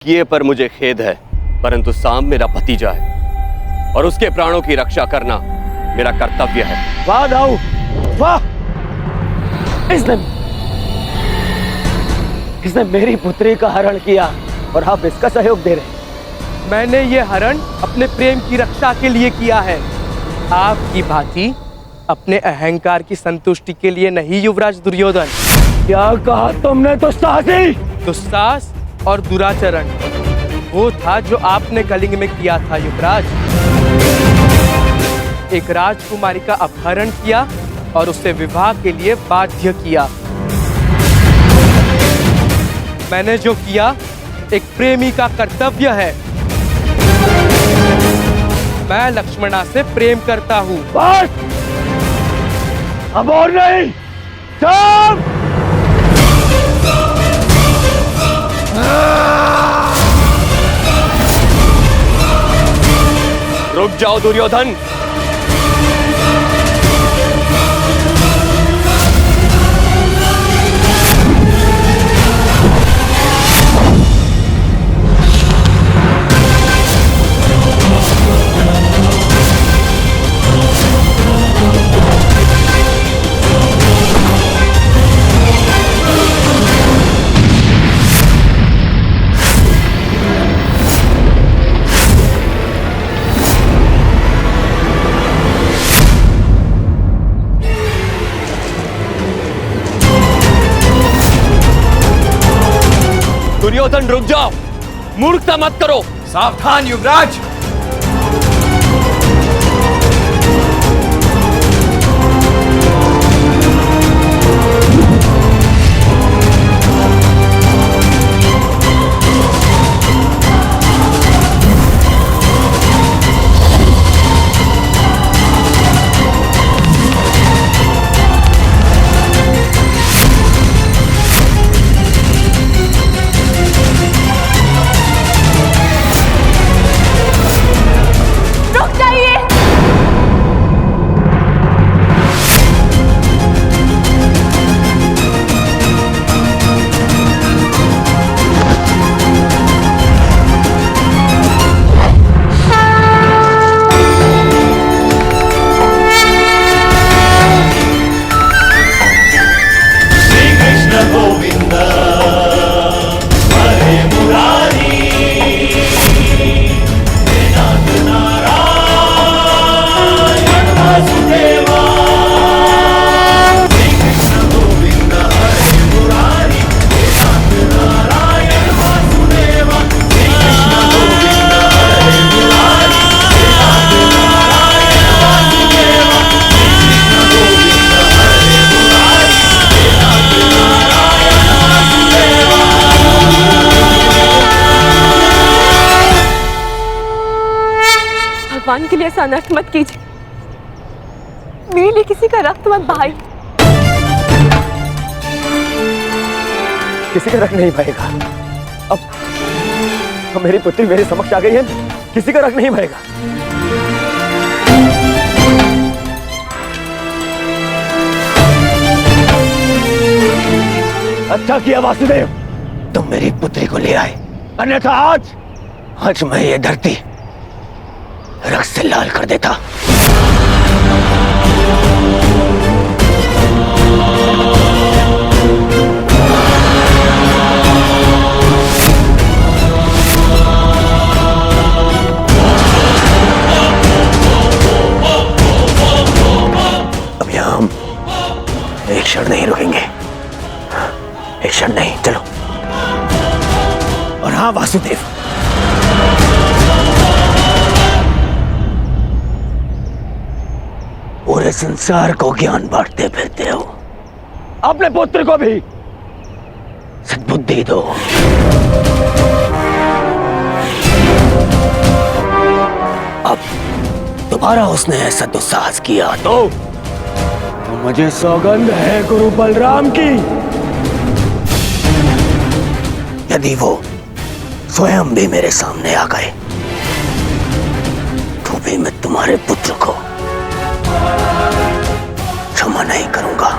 किए पर मुझे खेद है, परंतु साम मेरा भतीजा है और उसके प्राणों की रक्षा करना मेरा कर्तव्य है। वाह दाऊ, वाह! इसने मेरी पुत्री का हरण किया और आप इसका सहयोग दे रहे। मैंने ये हरण अपने प्रेम की रक्षा के लिए किया है, आपकी भांति अपने अहंकार की संतुष्टि के लिए नहीं युवराज दुर्योधन। क्या कहा तुमने? दुस्साहस और दुराचरण वो था जो आपने कलिंग में किया था युवराज। एक राजकुमारी का अपहरण किया और उससे विवाह के लिए बाध्य किया। मैंने जो किया एक प्रेमी का कर्तव्य है। मैं लक्ष्मणा से प्रेम करता हूँ। बस! अब और नहीं। सब! रुक जाओ दुर्योधन। दुर्योधन रुक जाओ, मूर्खता मत करो। सावधान युवराज। भगवान के लिए ऐसा अनर्थ मत कीजिए। मेरे लिए किसी का रक्त मत बहाइए। किसी का रक्त नहीं बहेगा। अब मेरी पुत्री मेरे समक्ष आ गई है, किसी का रक्त नहीं बहेगा। अच्छा किया वासुदेव, तुम मेरी पुत्री को ले आए, अन्यथा आज मैं ये धरती रक्त से लाल कर देता। अब यहां हम एक क्षण नहीं रुकेंगे, एक क्षण नहीं। चलो। और हाँ वासुदेव, पूरे संसार को ज्ञान बांटते फिरते हो, अपने पुत्र को भी सद्बुद्धि दो। अब दोबारा उसने ऐसा दुस्साहस किया तो मुझे सौगंध है गुरु बलराम की, यदि वो स्वयं भी मेरे सामने आ गए तो भी मैं तुम्हारे पुत्र को क्षमा नहीं करूंगा।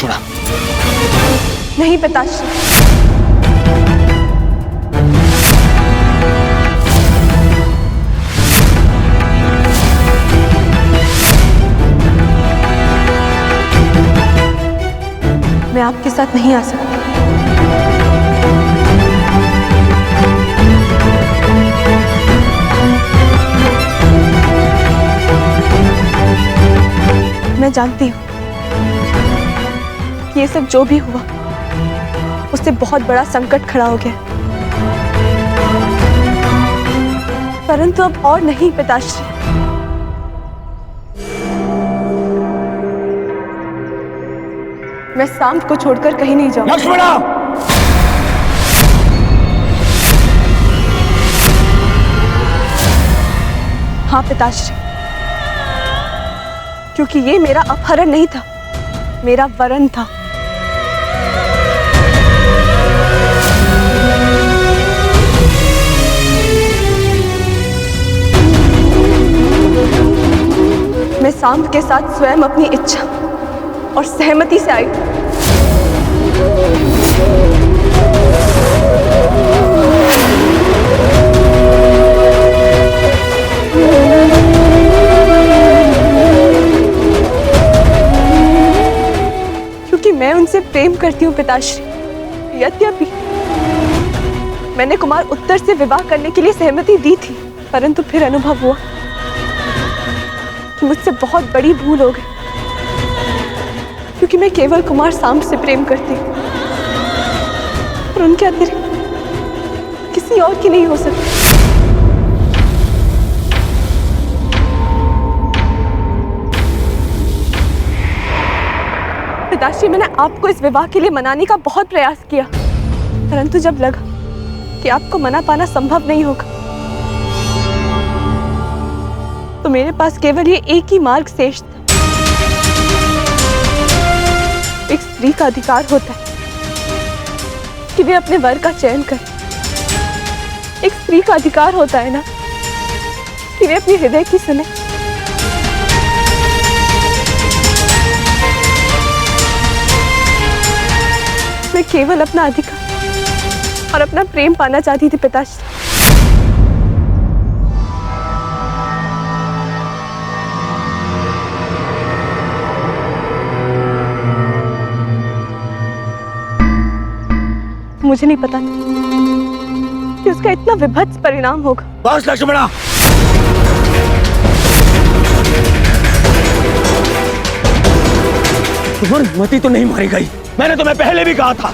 लक्ष्मणा। नहीं पिताश्री, मैं आपके साथ नहीं आ सकती। मैं जानती हूँ कि ये सब जो भी हुआ उससे बहुत बड़ा संकट खड़ा हो गया, परंतु अब और नहीं पिताश्री। मैं सांप को छोड़कर कहीं नहीं जाऊंगी। लक्ष्मणा! हाँ पिताश्री, क्योंकि ये मेरा अपहरण नहीं था, मेरा वरण था। मैं सांप के साथ स्वयं अपनी इच्छा और सहमति से आई। क्योंकि मैं उनसे प्रेम करती हूँ पिताश्री। यद्यपि मैंने कुमार उत्तर से विवाह करने के लिए सहमति दी थी, परंतु फिर अनुभव हुआ कि मुझसे बहुत बड़ी भूल हो गई, क्योंकि मैं केवल कुमार सांब से प्रेम करती हूँ और उनके अतिरिक्त किसी और की नहीं हो सकती। पिताश्री, मैंने आपको इस विवाह के लिए मनाने का बहुत प्रयास किया, परंतु जब लगा कि आपको मना पाना संभव नहीं होगा, तो मेरे पास केवल ये एक ही मार्ग शेष था। एक स्त्री का अधिकार होता है कि वे अपने वर का चयन करे। एक स्त्री का अधिकार होता है ना कि वे अपने हृदय की सुने। मैं केवल अपना अधिकार और अपना प्रेम पाना चाहती थी पिताश्री। मुझे नहीं पता कि उसका इतना विभत्स परिणाम होगा। बस लक्ष्मणा! तुम्हारी मति तो नहीं मारी गई। मैंने तुम्हें पहले भी कहा था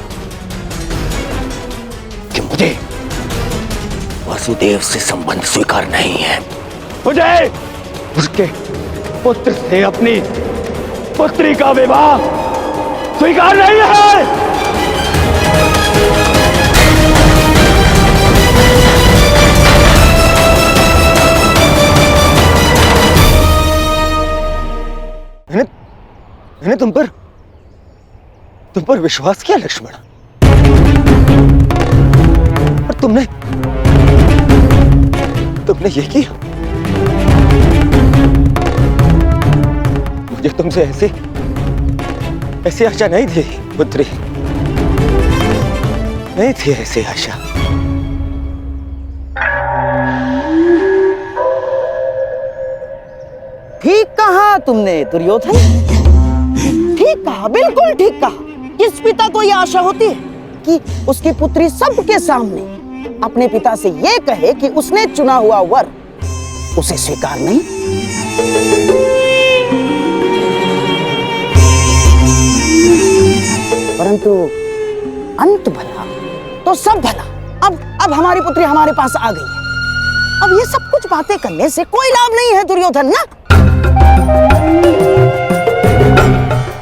कि मुझे वासुदेव से संबंध स्वीकार नहीं है। मुझे उसके पुत्र से अपनी पुत्री का विवाह स्वीकार नहीं है। मैंने तुम पर विश्वास किया लक्ष्मण, और तुमने ये किया। मुझे तुमसे ऐसी आशा नहीं थी पुत्री, नहीं थी ऐसी आशा। ठीक कहा तुमने दुर्योधन, ठीक कहा, बिल्कुल ठीक कहा। किस पिता को यह आशा होती है कि उसकी पुत्री सबके सामने अपने पिता से यह कहे कि उसने चुना हुआ वर उसे स्वीकार नहीं। परंतु अंत भला तो सब भला। अब हमारी पुत्री हमारे पास आ गई है। अब ये सब कुछ बातें करने से कोई लाभ नहीं है दुर्योधन ना।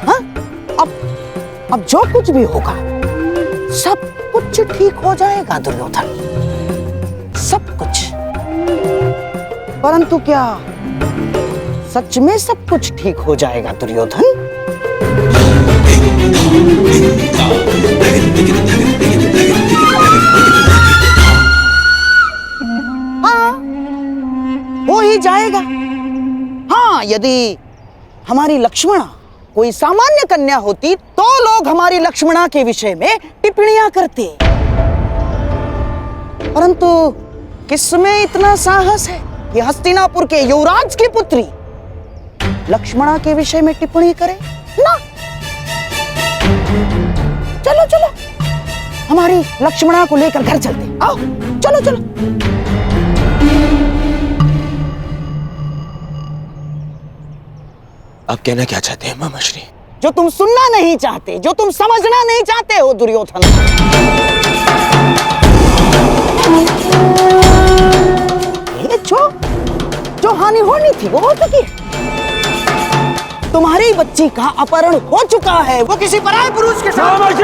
हाँ? अब जो कुछ भी होगा सब कुछ ठीक हो जाएगा दुर्योधन, सब कुछ। परंतु क्या सच में सब कुछ ठीक हो जाएगा दुर्योधन? हाँ, हो ही जाएगा। हाँ, यदि हमारी लक्ष्मणा कोई सामान्य कन्या होती तो लोग हमारी लक्ष्मणा के विषय में टिप्पणियां करते, परंतु किसमें इतना साहस है कि हस्तिनापुर के युवराज की पुत्री लक्ष्मणा के विषय में टिप्पणी करे? ना। चलो चलो हमारी लक्ष्मणा को लेकर घर चलते, आओ चलो चलो। आप कहना क्या चाहते हैं मामाश्री? जो तुम सुनना नहीं चाहते, जो तुम समझना नहीं चाहते हो दुर्योधन। ये जो हानि होनी थी वो हो चुकी है। तुम्हारी बच्ची का अपहरण हो चुका है, वो किसी पराये पुरुष के साथ।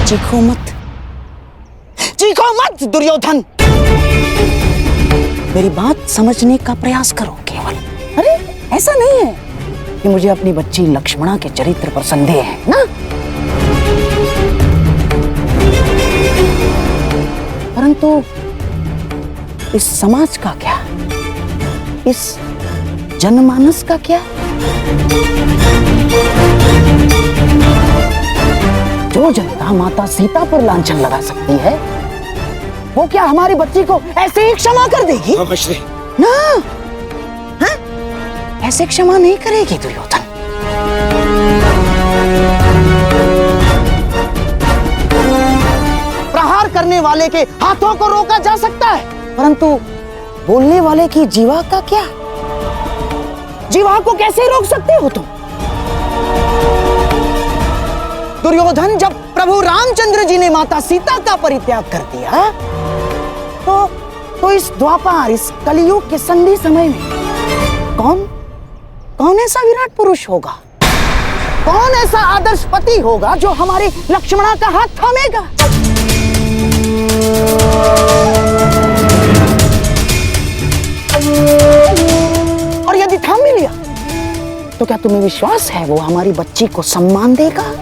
चीखो मत दुर्योधन, मेरी बात समझने का प्रयास करो केवल। अरे ऐसा नहीं है कि मुझे अपनी बच्ची लक्ष्मणा के चरित्र पर संदेह है ना, परंतु इस समाज का क्या, इस जनमानस का क्या? जो जनता माता सीता पर लांछन लगा सकती है, वो क्या हमारी बच्ची को ऐसे ही क्षमा कर देगी? ना, हाँ? ऐसे क्षमा नहीं करेगी दुर्योधन। प्रहार करने वाले के हाथों को रोका जा सकता है, परंतु बोलने वाले की जीवा का क्या? जीवा को कैसे रोक सकते हो तुम? दुर्योधन, जब प्रभु रामचंद्र जी ने माता सीता का परित्याग कर दिया तो इस द्वापर, इस कलियुग के संधि समय में कौन ऐसा विराट पुरुष होगा, कौन ऐसा आदर्श पति होगा जो हमारे लक्ष्मणा का हाथ थामेगा? और यदि थाम भी लिया तो क्या तुम्हें विश्वास है वो हमारी बच्ची को सम्मान देगा?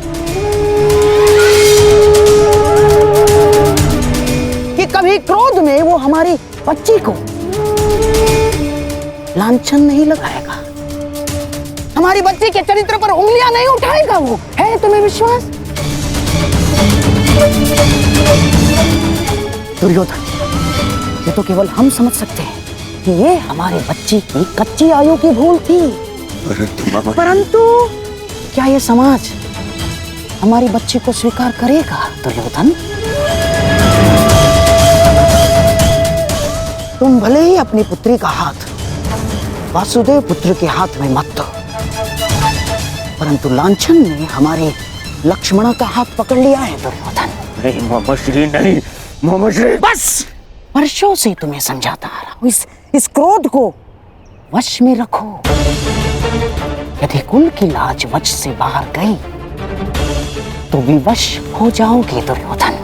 कि कभी क्रोध में वो हमारी बच्ची को लांछन नहीं लगाएगा, हमारी बच्ची के चरित्र पर उंगलियां नहीं उठाएगा? वो है तुम्हें विश्वास? दुर्योधन, ये तो केवल हम समझ सकते हैं कि ये हमारी बच्ची की कच्ची आयु की भूल थी, परंतु क्या ये समाज हमारी बच्ची को स्वीकार करेगा दुर्योधन? तुम भले ही अपनी पुत्री का हाथ वासुदेव पुत्र के हाथ में मत दो, परंतु लांछन ने हमारे लक्ष्मणा का हाथ पकड़ लिया है दुर्योधन। नहीं मामाश्री, नहीं मामाश्री। बस वर्षों से तुम्हें समझाता आ रहा हूं, इस क्रोध को वश में रखो। यदि कुल की लाज वश से बाहर गई तो विवश हो जाओगे दुर्योधन।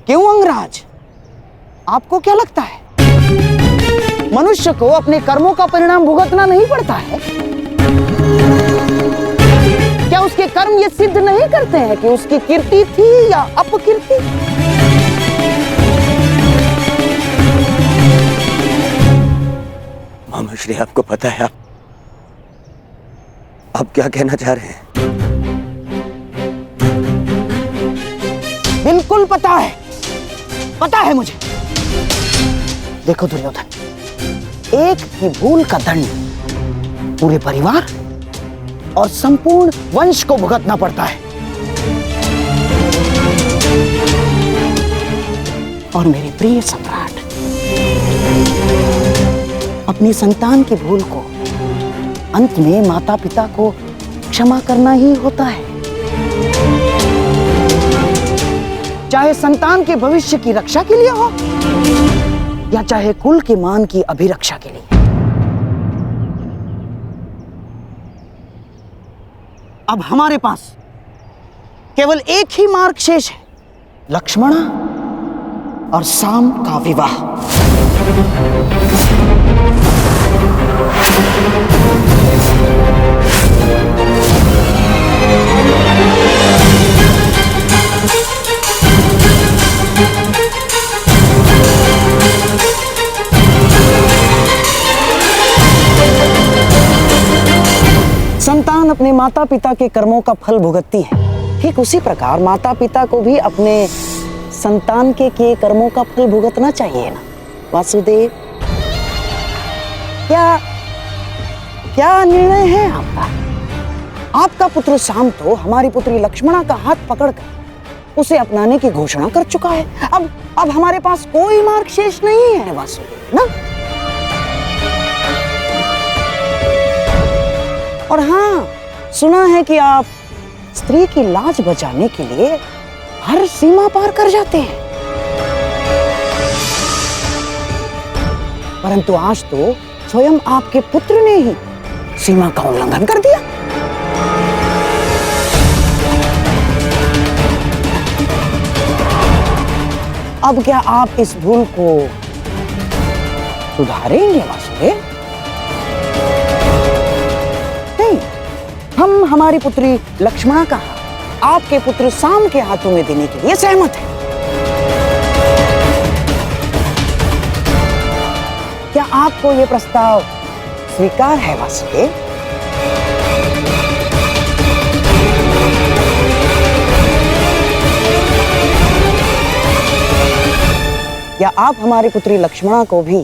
क्यों अंगराज, आपको क्या लगता है मनुष्य को अपने कर्मों का परिणाम भुगतना नहीं पड़ता है? क्या उसके कर्म ये सिद्ध नहीं करते हैं कि उसकी कीर्ति थी या अपकीर्ति? मामाश्री, आपको पता है आप क्या कहना चाह रहे हैं? बिल्कुल पता है मुझे। देखो दुर्योधन, एक ही भूल का दंड पूरे परिवार और संपूर्ण वंश को भुगतना पड़ता है, और मेरे प्रिय सम्राट, अपनी संतान की भूल को अंत में माता पिता को क्षमा करना ही होता है, चाहे संतान के भविष्य की रक्षा के लिए हो या चाहे कुल के मान की अभिरक्षा के लिए। अब हमारे पास केवल एक ही मार्ग शेष है, लक्ष्मणा और शाम का विवाह। संतान अपने माता पिता के कर्मों का फल भुगतती है, ठीक उसी प्रकार माता पिता को भी अपने संतान के किए कर्मों का फल भुगतना चाहिए ना वासुदेव। क्या निर्णय है आपका? आपका पुत्र शाम तो हमारी पुत्री लक्ष्मणा का हाथ पकड़कर उसे अपनाने की घोषणा कर चुका है। अब हमारे पास कोई मार्ग शेष नहीं है वासुदेव ना। और हाँ, सुना है कि आप स्त्री की लाज बचाने के लिए हर सीमा पार कर जाते हैं, परंतु आज तो स्वयं आपके पुत्र ने ही सीमा का उल्लंघन कर दिया। अब क्या आप इस भूल को सुधारेंगे वासुदेव? नहीं, हम हमारी पुत्री लक्ष्मणा का आपके पुत्र शाम के हाथों में देने के लिए सहमत हैं। क्या आपको यह प्रस्ताव स्वीकार है वासुदेव? या आप हमारी पुत्री लक्ष्मणा को भी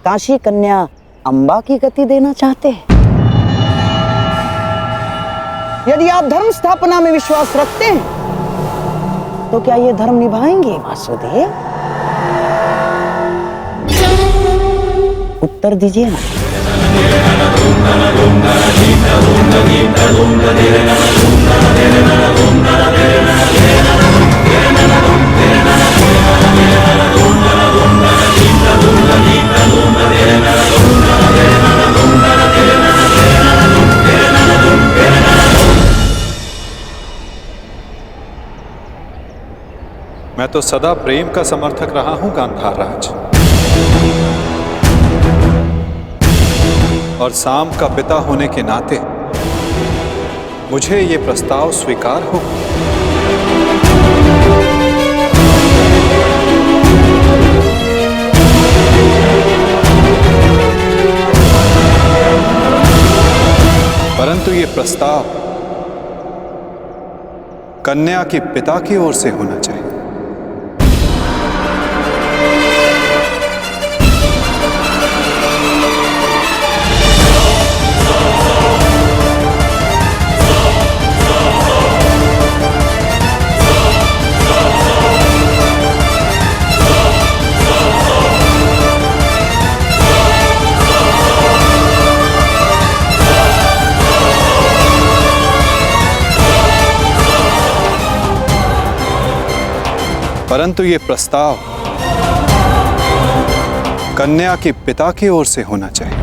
काशी कन्या अंबा की गति देना चाहते हैं? यदि आप धर्म स्थापना में विश्वास रखते हैं तो क्या ये धर्म निभाएंगे वासुदेव? उत्तर दीजिए ना। मैं तो सदा प्रेम का समर्थक रहा हूं गांधार राज, और शाम का पिता होने के नाते मुझे ये प्रस्ताव स्वीकार हो। परंतु ये प्रस्ताव कन्या के पिता की ओर से होना चाहिए। परंतु ये प्रस्ताव कन्या के पिता की ओर से होना चाहिए।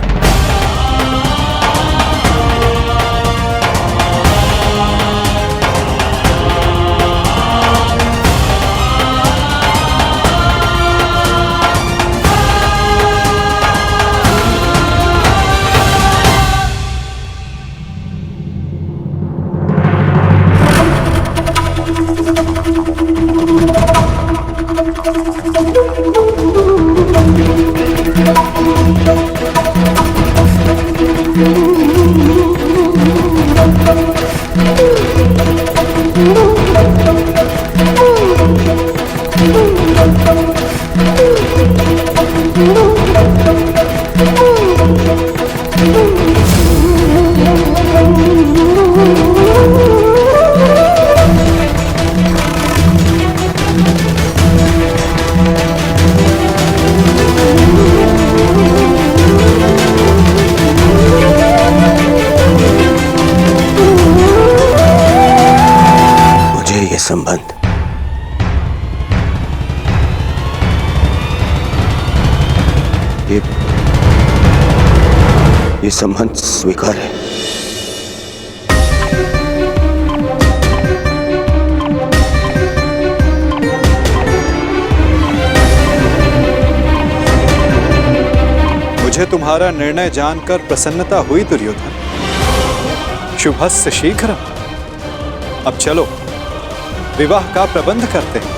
संबंध ये संबंध स्वीकार है। मुझे तुम्हारा निर्णय जानकर प्रसन्नता हुई दुर्योधन। शुभस्य शीघ्रम। अब चलो विवाह का प्रबंध करते हैं।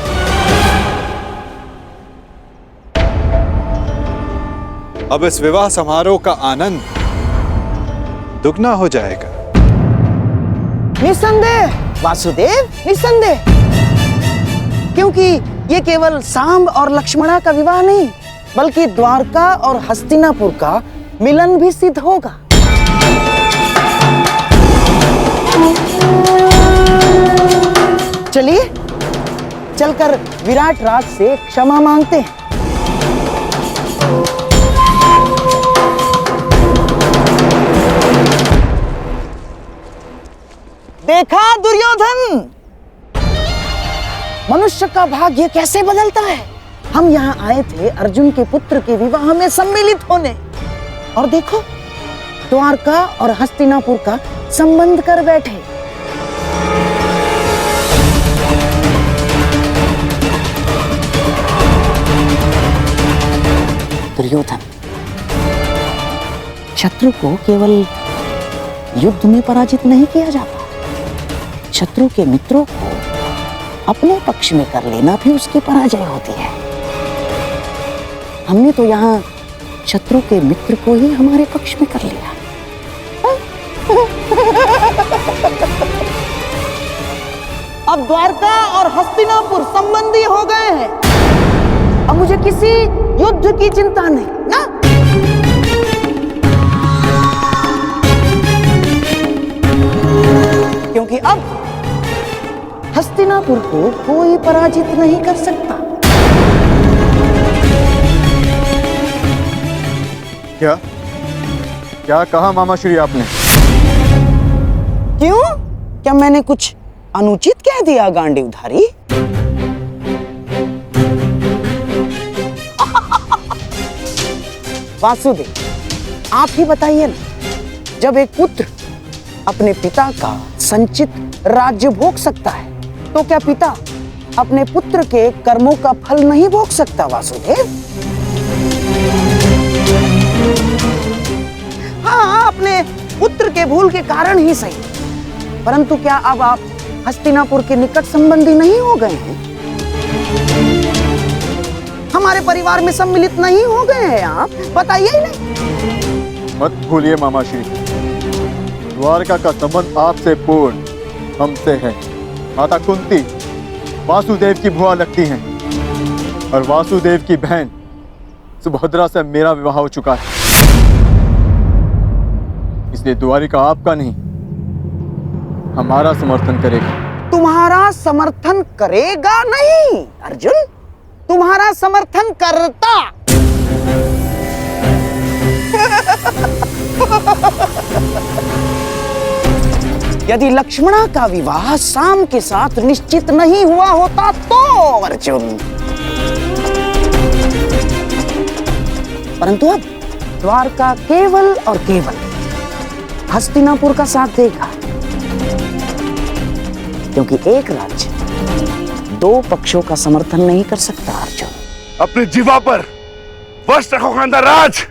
अब इस विवाह समारोह का आनंद दुगना हो जाएगा। निसंदेह वासुदेव, निसंदेह, क्योंकि ये केवल सांब और लक्ष्मणा का विवाह नहीं, बल्कि द्वारका और हस्तिनापुर का मिलन भी सिद्ध होगा। चलिए चलकर विराट राज से क्षमा मांगते हैं। देखा दुर्योधन, मनुष्य का भाग्य कैसे बदलता है। हम यहाँ आए थे अर्जुन के पुत्र के विवाह में सम्मिलित होने, और देखो द्वारका और हस्तिनापुर का संबंध कर बैठे। दुर्योधन, शत्रु को केवल युद्ध में पराजित नहीं किया जाता, शत्रु के मित्रों को अपने पक्ष में कर लेना भी उसकी पराजय होती है। हमने तो यहाँ शत्रु के मित्र को ही हमारे पक्ष में कर लिया। अब द्वारका और हस्तिनापुर संबंधी हो गए हैं। अब मुझे किसी युद्ध की चिंता नहीं ना। क्योंकि अब हस्तिनापुर को कोई पराजित नहीं कर सकता। क्या क्या कहा मामा श्री आपने? क्यों? क्या मैंने कुछ अनुचित कह दिया गांडीवधारी? वासुदेव, आप ही बताइए ना, जब एक पुत्र अपने पिता का संचित राज्य भोग सकता है, तो क्या पिता अपने पुत्र के कर्मों का फल नहीं भोग सकता? वासुदेव, हाँ, अपने पुत्र के भूल के कारण ही सही, परंतु क्या अब आप हस्तिनापुर के निकट संबंधी नहीं हो गए हैं? हमारे परिवार में सम्मिलित नहीं हो गए हैं आप? बताइए ही नहीं। मत भूलिए मामा श्री, द्वारका का संबंध आपसे पूर्ण हमसे है। माता कुंती वासुदेव की बुआ लगती हैं, और वासुदेव की बहन सुभद्रा से मेरा विवाह हो चुका है। इसलिए द्वारिका आपका नहीं, हमारा समर्थन करेगा। तुम्हारा समर्थन करेगा नहीं अर्जुन, तुम्हारा समर्थन करता। यदि लक्ष्मणा का विवाह सांब के साथ निश्चित नहीं हुआ होता तो अर्जुन, परंतु अब द्वारका केवल और केवल हस्तिनापुर का साथ देगा, क्योंकि एक राज्य दो पक्षों का समर्थन नहीं कर सकता। अर्जुन, अपनी जीवा पर वश रखो गांधाराज।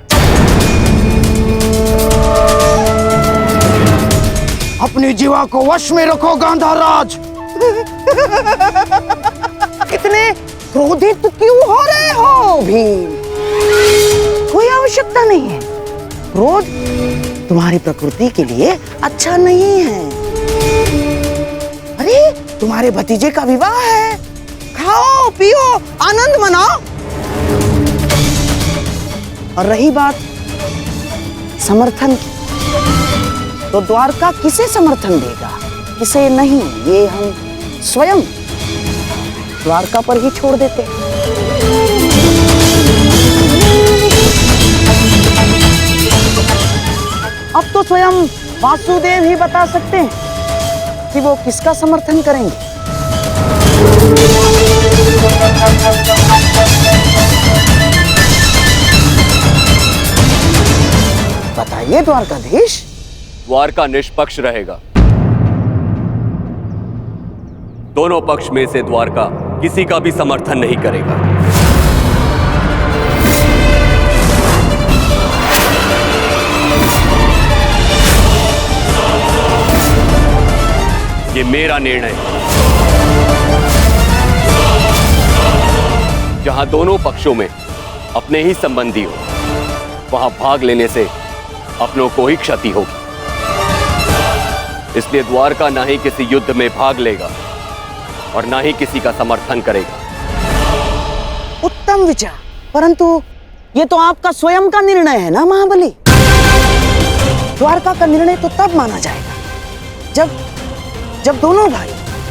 अपनी जीवा को वश में रखो गांधाराज। इतने क्रोधित क्यों हो रहे हो भीम? कोई आवश्यकता नहीं है। क्रोध तुम्हारी प्रकृति के लिए अच्छा नहीं है। अरे, तुम्हारे भतीजे का विवाह है, खाओ पियो आनंद मनाओ। और रही बात समर्थन की, तो द्वारका किसे समर्थन देगा, किसे नहीं, ये हम स्वयं द्वारका पर ही छोड़ देते हैं। अब तो स्वयं वासुदेव ही बता सकते हैं कि वो किसका समर्थन करेंगे। बताइए द्वारकाधीश। द्वारका निष्पक्ष रहेगा। दोनों पक्ष में से द्वारका किसी का भी समर्थन नहीं करेगा। ये मेरा निर्णय है। जहां दोनों पक्षों में अपने ही संबंधी हो, वहां भाग लेने से अपनों को ही क्षति होगी। इसलिए द्वारका ना ही किसी युद्ध में भाग लेगा और ना ही किसी का समर्थन करेगा। उत्तम विचार, परंतु ये तो आपका स्वयं का निर्णय है ना महाबली। द्वारका का निर्णय तो तब माना जाएगा जब दोनों भाई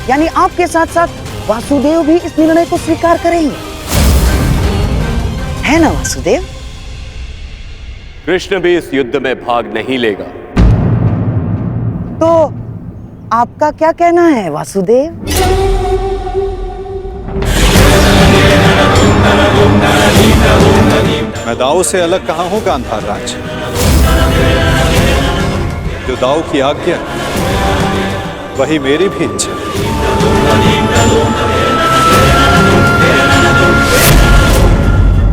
यानी आपके साथ साथ वासुदेव भी इस निर्णय को स्वीकार करेंगे, है ना वासुदेव? कृष्ण भी इस युद्ध में भाग नहीं लेगा। तो आपका क्या कहना है वासुदेव? मैं दाव से अलग कहाँ हूँ गांधार राज। जो दाव की आज्ञा वही मेरी भी इच्छा।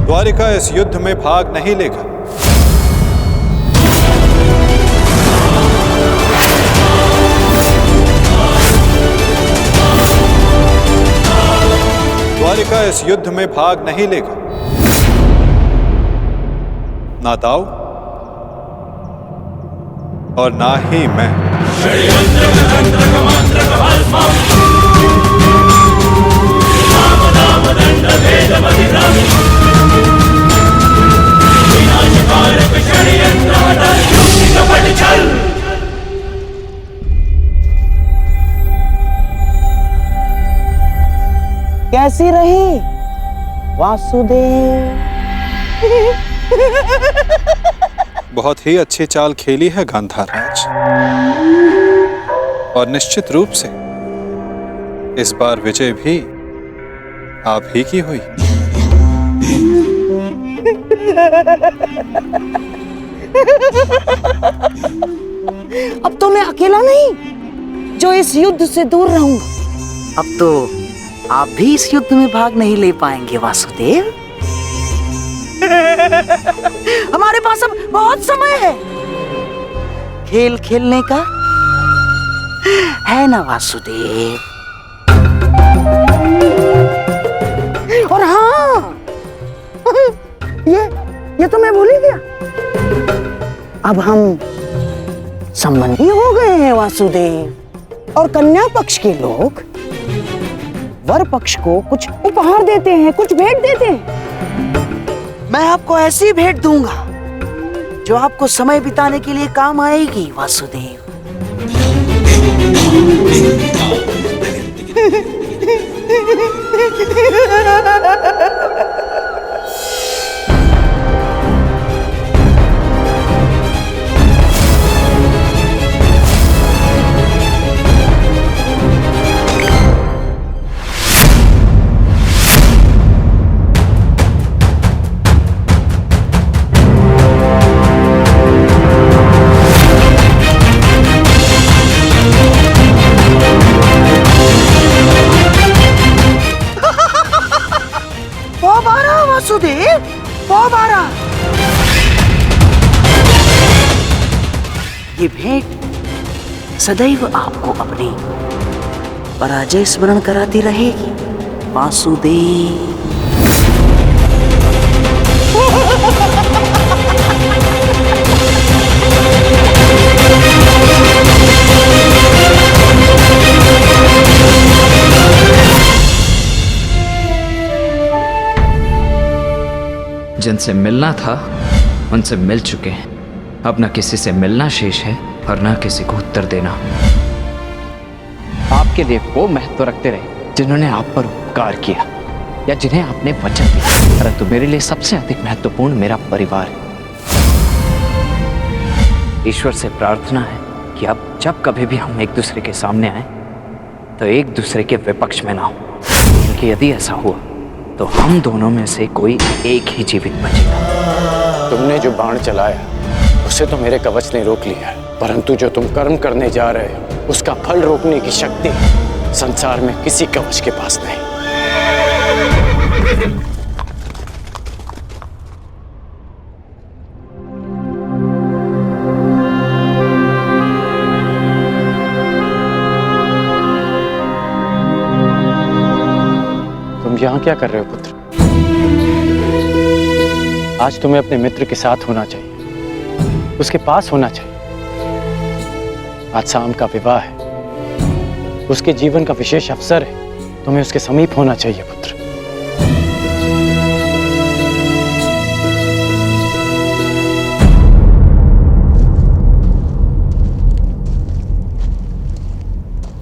द्वारिका इस युद्ध में भाग नहीं लेगा। द्वारिका इस युद्ध में भाग नहीं लेगा। ना दाव और ना ही मैं। कैसी रही वासुदेव? बहुत ही अच्छी चाल खेली है गांधार राज, और निश्चित रूप से इस बार विजय भी आप ही की हुई। अब तो मैं अकेला नहीं जो इस युद्ध से दूर रहूंगा। अब तो आप भी इस युद्ध में भाग नहीं ले पाएंगे वासुदेव। हमारे पास अब बहुत समय है खेल खेलने का, है ना वासुदेव? और हाँ, ये तो मैं भूल ही गया। अब हम संबंधी हो गए हैं वासुदेव, और कन्या पक्ष के लोग वर पक्ष को कुछ उपहार देते हैं, कुछ भेंट देते हैं। मैं आपको ऐसी भेंट दूंगा जो आपको समय बिताने के लिए काम आएगी वासुदेव। वासुदेव, ये भेंट सदैव आपको अपनी पराजय स्मरण कराती रहेगी वासुदेव। जिनसे मिलना था उनसे मिल चुके हैं। अब न किसी से मिलना शेष है और न किसी को उत्तर देना। आपके लिए वो महत्व रखते रहे जिन्होंने आप पर उपकार किया या जिन्हें आपने वचन दिया, परंतु मेरे लिए सबसे अधिक महत्वपूर्ण मेरा परिवार है। ईश्वर से प्रार्थना है कि अब जब कभी भी हम एक दूसरे के सामने आए तो एक दूसरे के विपक्ष में ना हो, क्योंकि यदि ऐसा हुआ तो हम दोनों में से कोई एक ही जीवित बचेगा। तुमने जो बाण चलाया उसे तो मेरे कवच ने रोक लिया, परंतु जो तुम कर्म करने जा रहे हो उसका फल रोकने की शक्ति संसार में किसी कवच के पास नहीं। यहाँ क्या कर रहे हो पुत्र? आज तुम्हें अपने मित्र के साथ होना चाहिए, उसके पास होना चाहिए। आज शाम का विवाह है, उसके जीवन का विशेष अवसर है, तुम्हें उसके समीप होना चाहिए पुत्र।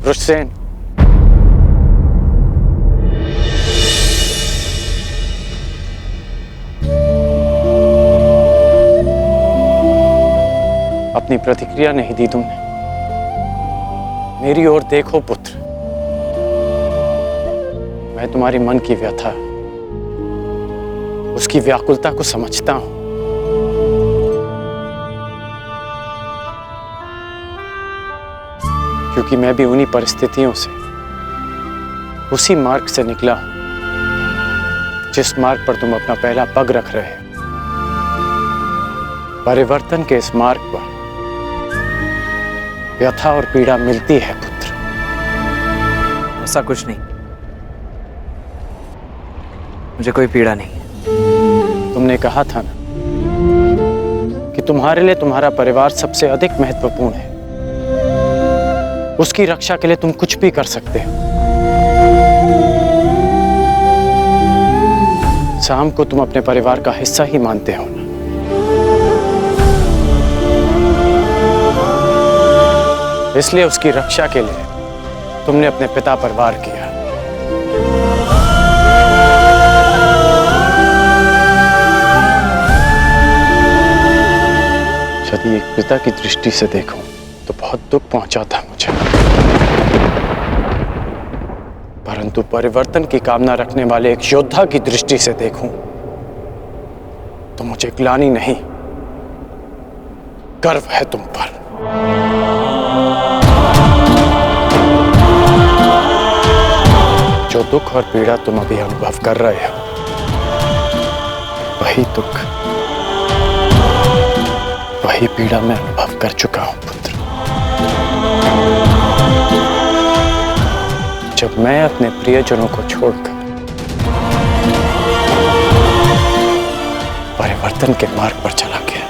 वृषसेन, अपनी प्रतिक्रिया नहीं दी तुमने। मेरी ओर देखो पुत्र, मैं तुम्हारी मन की व्यथा, उसकी व्याकुलता को समझता हूं। क्योंकné मैं भी उन्हीं परिस्थितियों से, उसी मार्ग से निकला हूं जिस मार्ग पर तुम अपना पहला पग रख रहे हो। परिवर्तन के इस मार्ग पर व्यथा और पीड़ा मिलती है पुत्र। ऐसा कुछ नहीं, मुझे कोई पीड़ा नहीं। तुमने कहा था ना कि तुम्हारे लिए तुम्हारा परिवार सबसे अधिक महत्वपूर्ण है। उसकी रक्षा के लिए तुम कुछ भी कर सकते हो। शाम को तुम अपने परिवार का हिस्सा ही मानते हो ना। इसलिए उसकी रक्षा के लिए तुमने अपने पिता पर वार किया। यदि एक पिता की दृष्टि से देखूं तो बहुत दुख पहुंचा था मुझे, परंतु परिवर्तन की कामना रखने वाले एक योद्धा की दृष्टि से देखूं तो मुझे ग्लानि नहीं, गर्व है तुम पर। जो दुख और पीड़ा तुम अभी अनुभव कर रहे हो, वही दुख, वही पीड़ा मैं अनुभव कर चुका हूं पुत्र। जब मैं अपने प्रियजनों को छोड़कर परिवर्तन के मार्ग पर चला गया,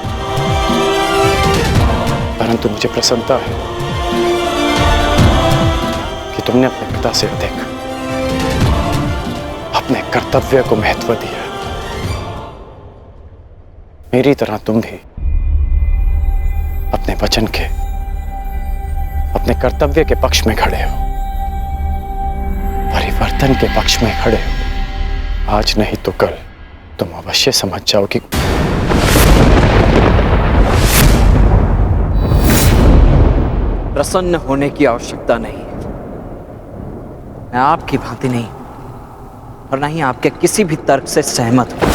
परंतु मुझे प्रसन्नता है कि तुमने अपने पिता से अधिक अपने कर्तव्य को महत्व दिया। मेरी तरह तुम भी अपने वचन के, अपने कर्तव्य के पक्ष में खड़े हो, परिवर्तन के पक्ष में खड़े हो। आज नहीं तो कल तुम अवश्य समझ जाओगे। प्रसन्न होने की आवश्यकता नहीं। मैं आपकी भांति नहीं और ना ही आपके किसी भी तर्क से सहमत हूं।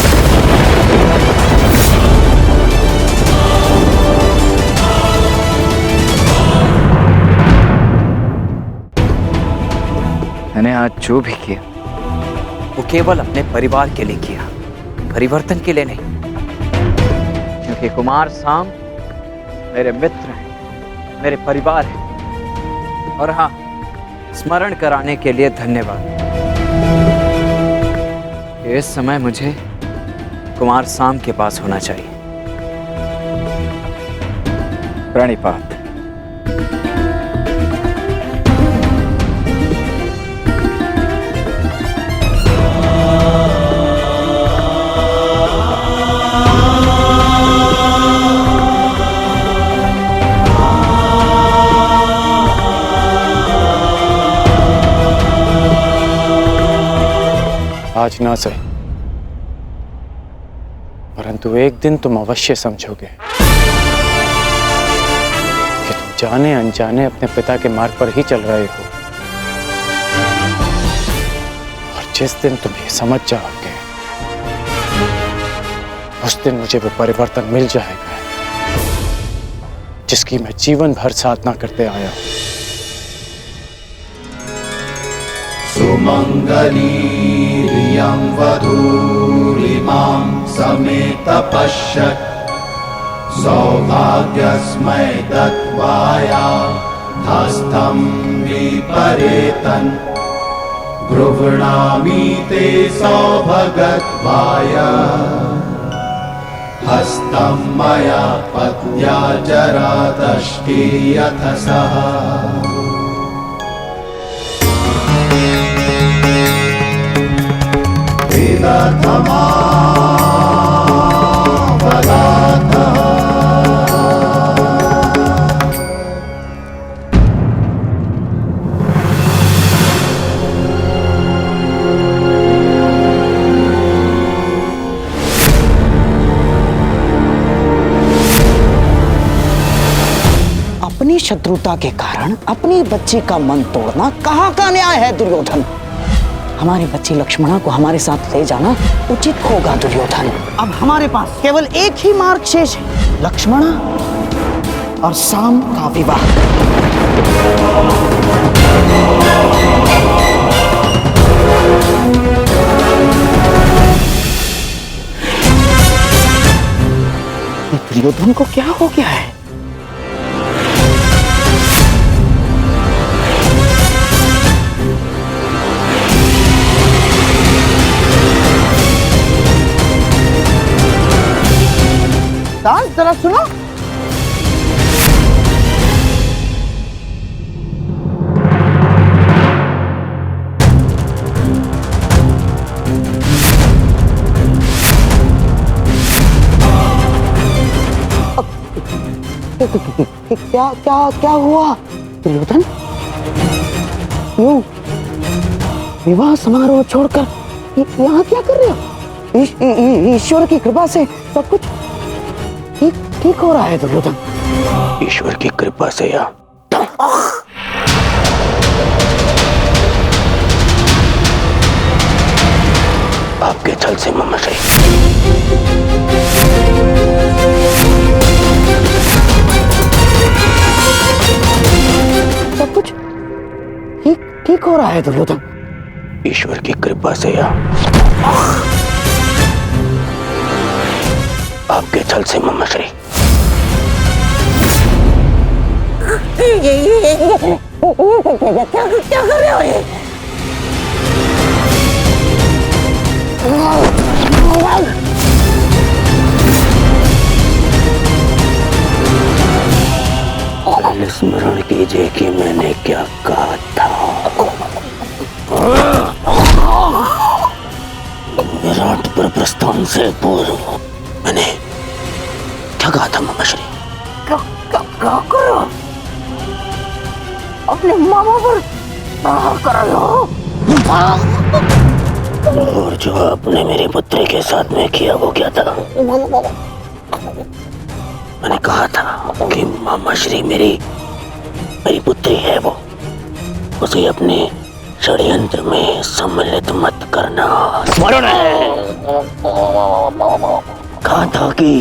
मैंने आज जो भी किया वो केवल अपने परिवार के लिए किया, परिवर्तन के लिए नहीं। क्योंकि कुमार साम मेरे मित्र हैं, मेरे परिवार हैं। और हाँ, स्मरण कराने के लिए धन्यवाद। इस समय मुझे कुमार साम के पास होना चाहिए। प्रणिपात। आज ना सही, परंतु एक दिन तुम अवश्य समझोगे कि तुम जाने अनजाने अपने पिता के मार्ग पर ही चल रहे हो। और जिस दिन तुम ये समझ जाओगे, उस दिन मुझे वो परिवर्तन मिल जाएगा जिसकी मैं जीवन भर साधना करते आया हूं। सुमंगलीरियं वधूरिमां समेत पश्यत् सौभाग्यस्मै दत्वाया हस्तं विपरेतन् गृह्णामि ते सौभगत्वाय हस्तं मया पत्या जरातष्टिर्यथ सः अपनी शत्रुता के कारण अपनी बच्ची का मन तोड़ना कहाँ का न्याय है दुर्योधन? हमारी बच्ची लक्ष्मणा को हमारे साथ ले जाना उचित होगा दुर्योधन। अब हमारे पास केवल एक ही मार्ग शेष है, लक्ष्मणा और शाम का विवाह। दुर्योधन को क्या हो गया है? दास जरा सुनो। क्या क्या क्या हुआ दुर्योधन? यूं विवाह समारोह छोड़कर यहाँ क्या कर रहे हो? ईश्वर की कृपा से सब कुछ ठीक हो रहा है दुर्योधन। ईश्वर की कृपा से या आपके छल से ममशई। सब कुछ ठीक हो रहा है दुर्योधन। ईश्वर की कृपा से या आपके छल से ममशई। क्या कर रहे हो ये? स्मरण कीजिए कि मैंने क्या कहा था। विराट पर प्रस्थान से पूर्व मैंने क्या कहा था ममश्री? क्या कर रहे हो? अपने मामा पर कर रहे हो? और जो आपने मेरी पुत्री के साथ में किया वो क्या था? मैंने कहा था कि मामाश्री मेरी पुत्री है, वो उसे अपने षड्यंत्र में सम्मिलित मत करना। स्मरण है कहा था कि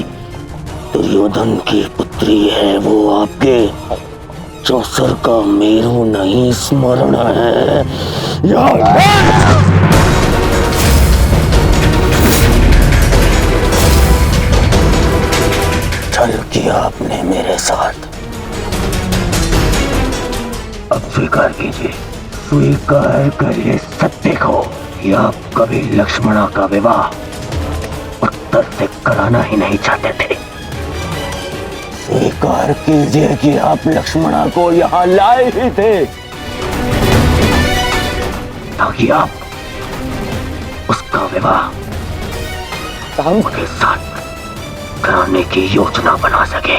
दुर्योधन की पुत्री है वो, आपके चौसर का मेरू नहीं। स्मरण है छल किया आपने मेरे साथ। अब स्वीकार कीजिए, स्वीकार करिए सत्य को कि आप कभी लक्ष्मणा का विवाह उत्तर से कराना ही नहीं चाहते थे। स्वीकार कीजिए कि आप लक्ष्मणा को यहाँ लाए ही थे ताकि आप उसका विवाह राम के साथ कराने की योजना बना सके।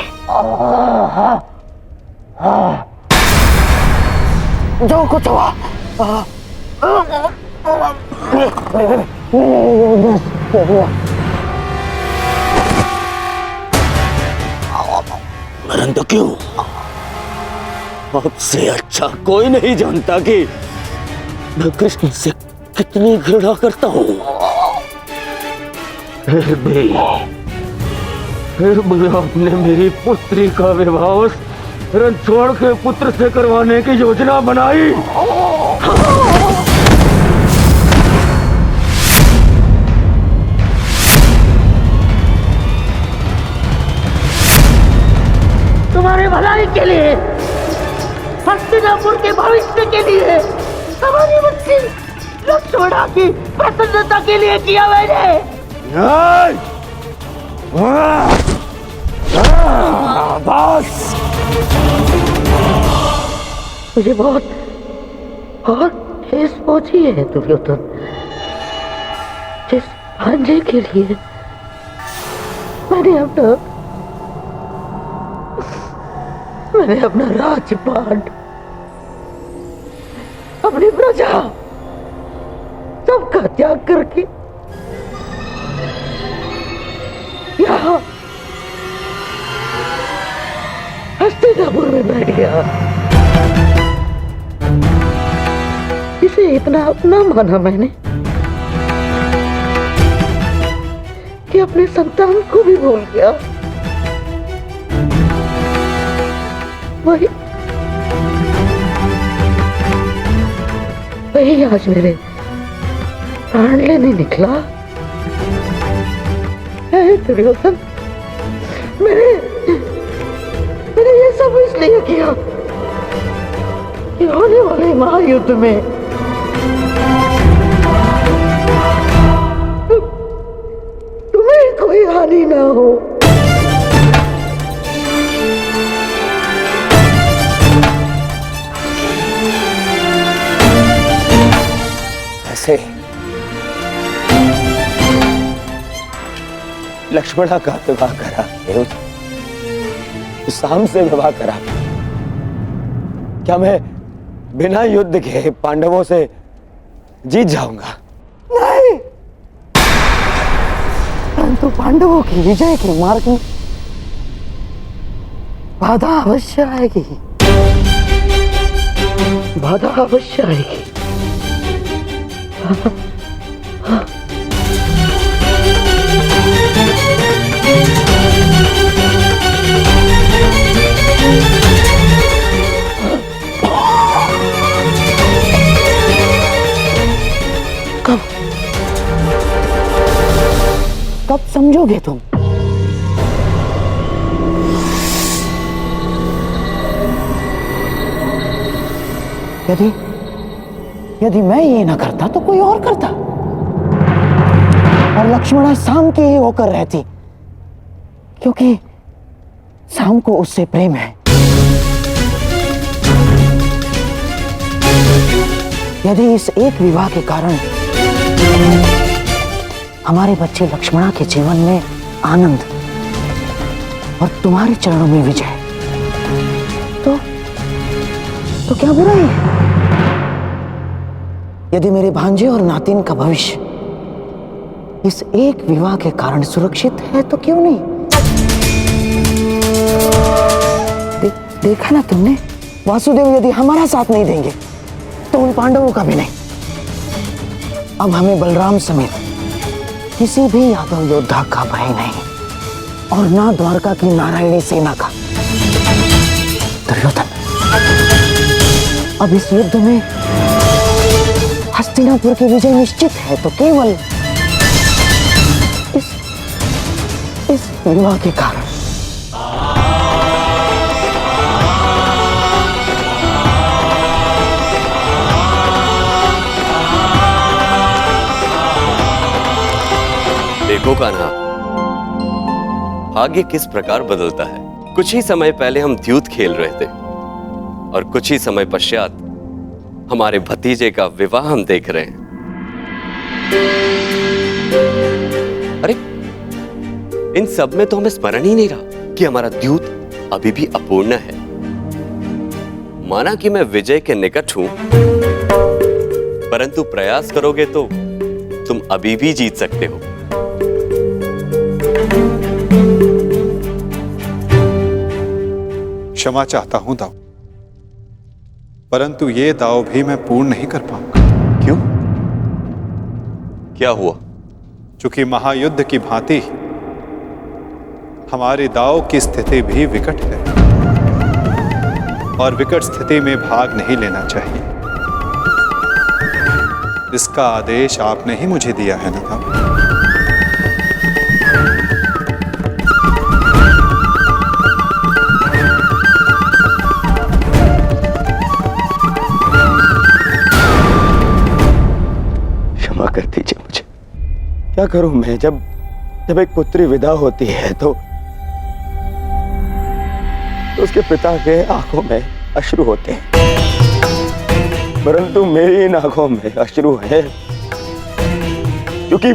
जो कुछ हुआ परंतु क्यों? आपसे अच्छा कोई नहीं जानता कि मैं कृष्ण से कितनी घृणा करता हूँ। फिर भी आपने मेरी पुत्री का विवाह उस रणछोड़ के पुत्र से करवाने की योजना बनाई। तुम्हारे भलाई के लिए, हस्तिनापुर के भविष्य के लिए, हमारी बच्ची लक्ष्मणा की प्रसन्नता के लिए किया मैंने। बस मुझे बहुत ठेस पहुंची है दुर्योधन। जिस भांजे के लिए मैंने अपना राजपाट, अपनी प्रजा, सबका त्याग करके यहाँ हस्तिनापुर में बैठ गया। इसे इतना अपना माना मैंने कि अपने संतान को भी भूल गया। वही आज मेरे प्राण लेने निकला है दुर्योधन। मैंने ये सब इसलिए किया कि होने वाले महायुद्ध में तुम्हें कोई हानि ना हो। ऐसे लक्ष्मणा का विवाह करा, शाम से विवाह करा। क्या मैं बिना युद्ध के पांडवों से जीत जाऊंगा? नहीं, परंतु पांडवों की विजय के मार्ग में बाधा अवश्य आएगी। बाधा अवश्य आएगी। कब समझोगे तुम? यदि मैं ये ना करता तो कोई और करता, और लक्ष्मणा शाम की ही होकर रहती, क्योंकि शाम को उससे प्रेम है। यदि इस एक विवाह के कारण हमारे बच्चे लक्ष्मणा के जीवन में आनंद और तुम्हारे चरणों में विजय, तो क्या बुराई है? यदि मेरे भांजे और नातिन का भविष्य इस एक विवाह के कारण सुरक्षित है तो क्यों नहीं? देखा ना तुमने, वासुदेव यदि हमारा साथ नहीं देंगे तो उन पांडवों का भी नहीं। अब हमें बलराम समेत किसी भी यादव योद्धा का भय नहीं, और ना द्वारका की नारायणी सेना का। दुर्योधन, अब इस युद्ध में हस्तिनापुर की विजय निश्चित है तो केवल इस विवाह के कारण। देखो कान्हा, भाग्य किस प्रकार बदलता है। कुछ ही समय पहले हम द्यूत खेल रहे थे और कुछ ही समय पश्चात हमारे भतीजे का विवाह हम देख रहे हैं। अरे इन सब में तो हमें स्मरण ही नहीं रहा कि हमारा द्यूत अभी भी अपूर्ण है। माना कि मैं विजय के निकट हूं, परंतु प्रयास करोगे तो तुम अभी भी जीत सकते हो। क्षमा चाहता हूं दाऊ, परंतु ये दाव भी मैं पूर्ण नहीं कर पाऊंगा। क्यों? क्या हुआ? चूंकि महायुद्ध की भांति हमारे दाव की स्थिति भी विकट है, और विकट स्थिति में भाग नहीं लेना चाहिए। इसका आदेश आपने ही मुझे दिया है ना दाऊ? क्या करूं मैं? जब एक पुत्री विदा होती है तो उसके पिता के आंखों में अश्रु होते हैं, परंतु मेरी इन आंखों में अश्रु है क्योंकि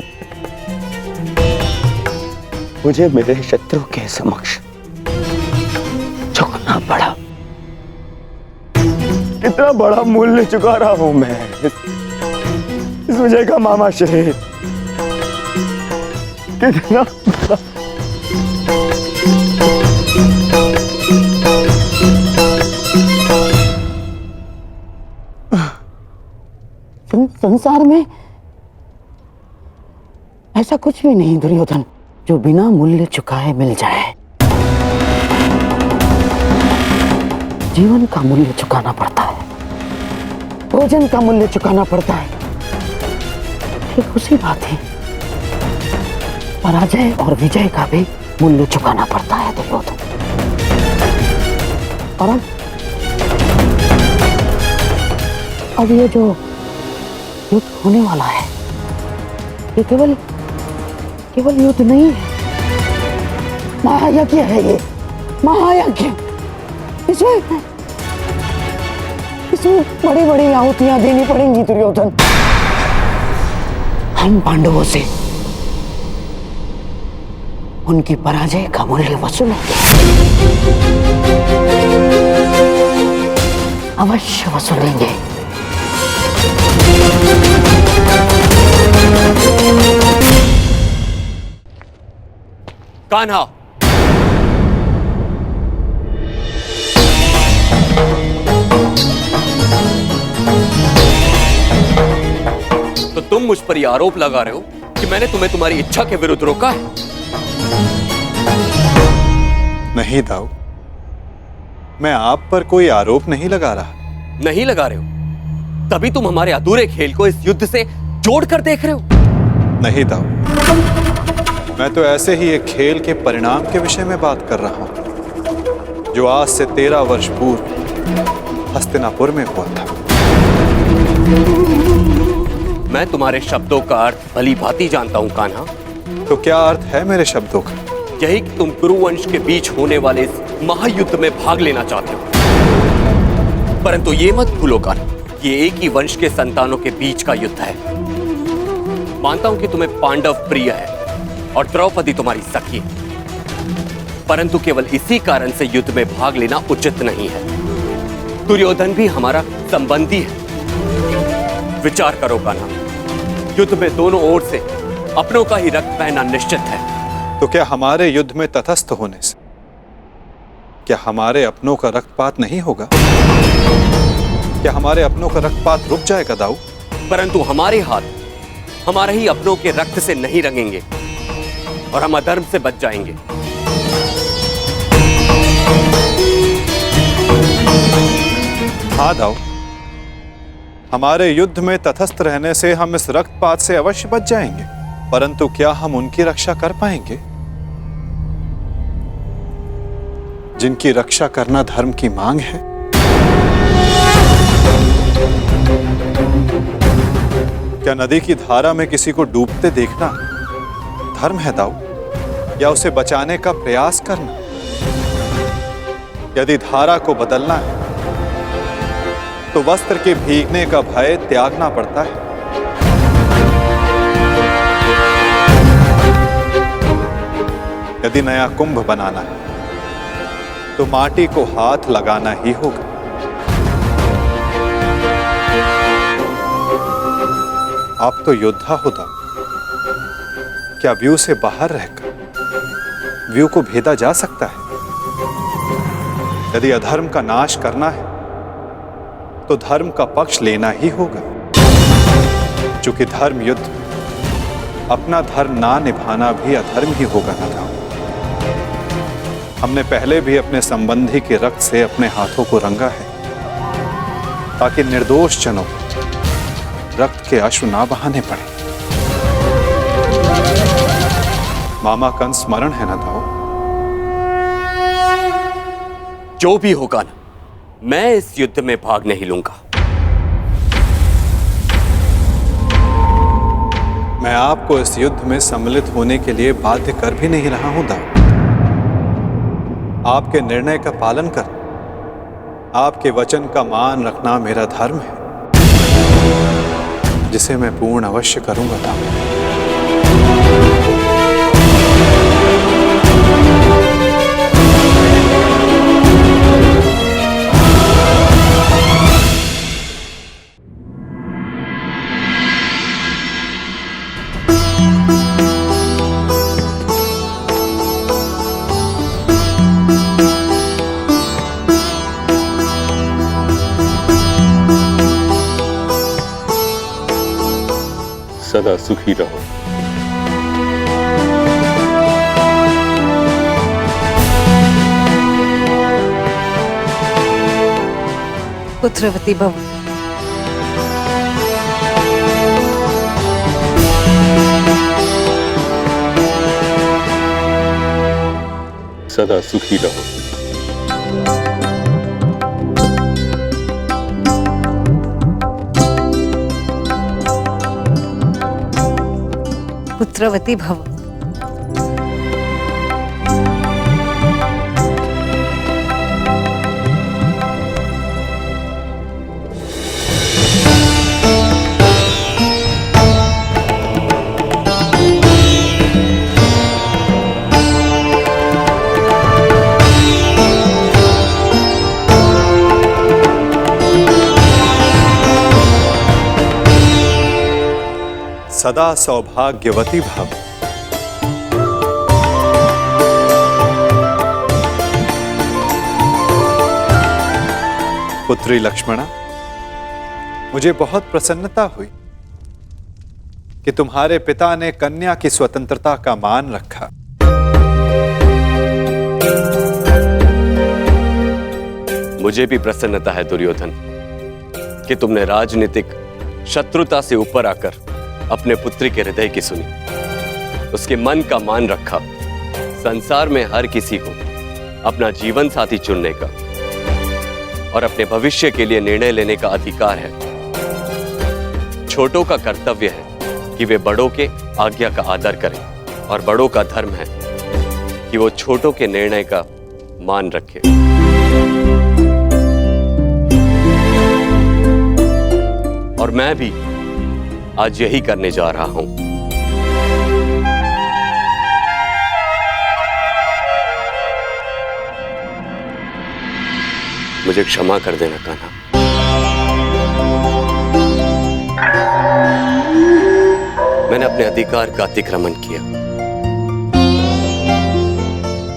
मुझे मेरे शत्रु के समक्ष झुकना पड़ा। कितना बड़ा मूल्य चुका रहा हूं मैं इस विजय का, मामा श्री। कितना बड़ा। संसार में ऐसा कुछ भी नहीं दुर्योधन जो बिना मूल्य चुकाए मिल जाए। जीवन का मूल्य चुकाना पड़ता है, भोजन का मूल्य चुकाना पड़ता है। ठीक उसी बात है, पराजय और विजय का भी मूल्य चुकाना पड़ता है दुर्योधन। और अब ये जो युद्ध होने वाला है, ये केवल युद्ध नहीं है, महायज्ञ है। ये महायज्ञ, इसमें बड़ी बड़ी आहुतियां देनी पड़ेंगी दुर्योधन। हम पांडवों से उनकी पराजय का मूल्य वसूलेंगे, अवश्य वसूलेंगे। कान्हा, तो तुम मुझ पर यह आरोप लगा रहे हो कि मैंने तुम्हें तुम्हारी इच्छा के विरुद्ध रोका है? नहीं दाऊ, मैं आप पर कोई आरोप नहीं लगा रहा। नहीं लगा रहे हो, तभी तुम हमारे अधूरे खेल को इस युद्ध से जोड़कर देख रहे हो। नहीं दाऊ, मैं तो ऐसे ही एक खेल के परिणाम के विषय में बात कर रहा हूं जो आज से 13 वर्ष पूर्व हस्तिनापुर में हुआ था। मैं तुम्हारे शब्दों का अर्थ भली भांति जानता हूं कान्हा। तो क्या अर्थ है मेरे शब्दों का? यही कि तुम कुरुवंश के बीच होने वाले इस महायुद्ध में भाग लेना चाहते हो, परंतु ये मत भूलो कान्हा, ये एक ही वंश के संतानों के बीच का युद्ध है। मानता हूं कि तुम्हें पांडव प्रिय है और द्रौपदी तुम्हारी सखी है, परंतु केवल इसी कारण से युद्ध में भाग लेना उचित नहीं है। दुर्योधन भी हमारा संबंधी है। विचार करो कान्हा, युद्ध में दोनों ओर से अपनों का ही रक्त बहना निश्चित है। तो क्या हमारे युद्ध में तटस्थ होने से क्या हमारे अपनों का रक्तपात नहीं होगा? क्या हमारे अपनों का रक्तपात रुक जाएगा दाऊ? परंतु हमारे हाथ हमारे ही अपनों के रक्त से नहीं रंगेंगे और हम अधर्म से बच जाएंगे। हाँ दाऊ, हमारे युद्ध में तटस्थ रहने से हम इस रक्तपात से अवश्य बच जाएंगे, परंतु क्या हम उनकी रक्षा कर पाएंगे जिनकी रक्षा करना धर्म की मांग है? क्या नदी की धारा में किसी को डूबते देखना धर्म है दाऊ, या उसे बचाने का प्रयास करना? यदि धारा को बदलना है तो वस्त्र के भीगने का भय त्यागना पड़ता है। यदि नया कुंभ बनाना है तो माटी को हाथ लगाना ही होगा। आप तो योद्धा हो दाऊ, क्या व्यू से बाहर रहकर व्यू को भेदा जा सकता है? यदि अधर्म का नाश करना है तो धर्म का पक्ष लेना ही होगा, क्योंकि धर्म युद्ध अपना धर्म ना निभाना भी अधर्म ही होगा ना दाऊ। हमने पहले भी अपने संबंधी के रक्त से अपने हाथों को रंगा है ताकि निर्दोष जनों रक्त के अश्रु ना बहाने पड़े। मामा का स्मरण है ना दाऊ? जो भी होगा ना, मैं इस युद्ध में भाग नहीं लूंगा। मैं आपको इस युद्ध में सम्मिलित होने के लिए बाध्य कर भी नहीं रहा हूं दाऊ। आपके निर्णय का पालन कर, आपके वचन का मान रखना मेरा धर्म है, जिसे मैं पूर्ण अवश्य करूंगा दाऊ। सदा सुखी रहो। पुत्रवती भव। सदा सुखी रहो। पुत्रवती भव। सदा सौभाग्यवती भव। पुत्री लक्ष्मणा, मुझे बहुत प्रसन्नता हुई कि तुम्हारे पिता ने कन्या की स्वतंत्रता का मान रखा। मुझे भी प्रसन्नता है दुर्योधन कि तुमने राजनीतिक शत्रुता से ऊपर आकर अपने पुत्री के हृदय की सुनी, उसके मन का मान रखा। संसार में हर किसी को अपना जीवन साथी चुनने का और अपने भविष्य के लिए निर्णय लेने का अधिकार है। छोटों का कर्तव्य है कि वे बड़ों के आज्ञा का आदर करें और बड़ों का धर्म है कि वो छोटों के निर्णय का मान रखें। और मैं भी आज यही करने जा रहा हूं। मुझे क्षमा कर देना कान्हा। मैंने अपने अधिकार का अतिक्रमण किया।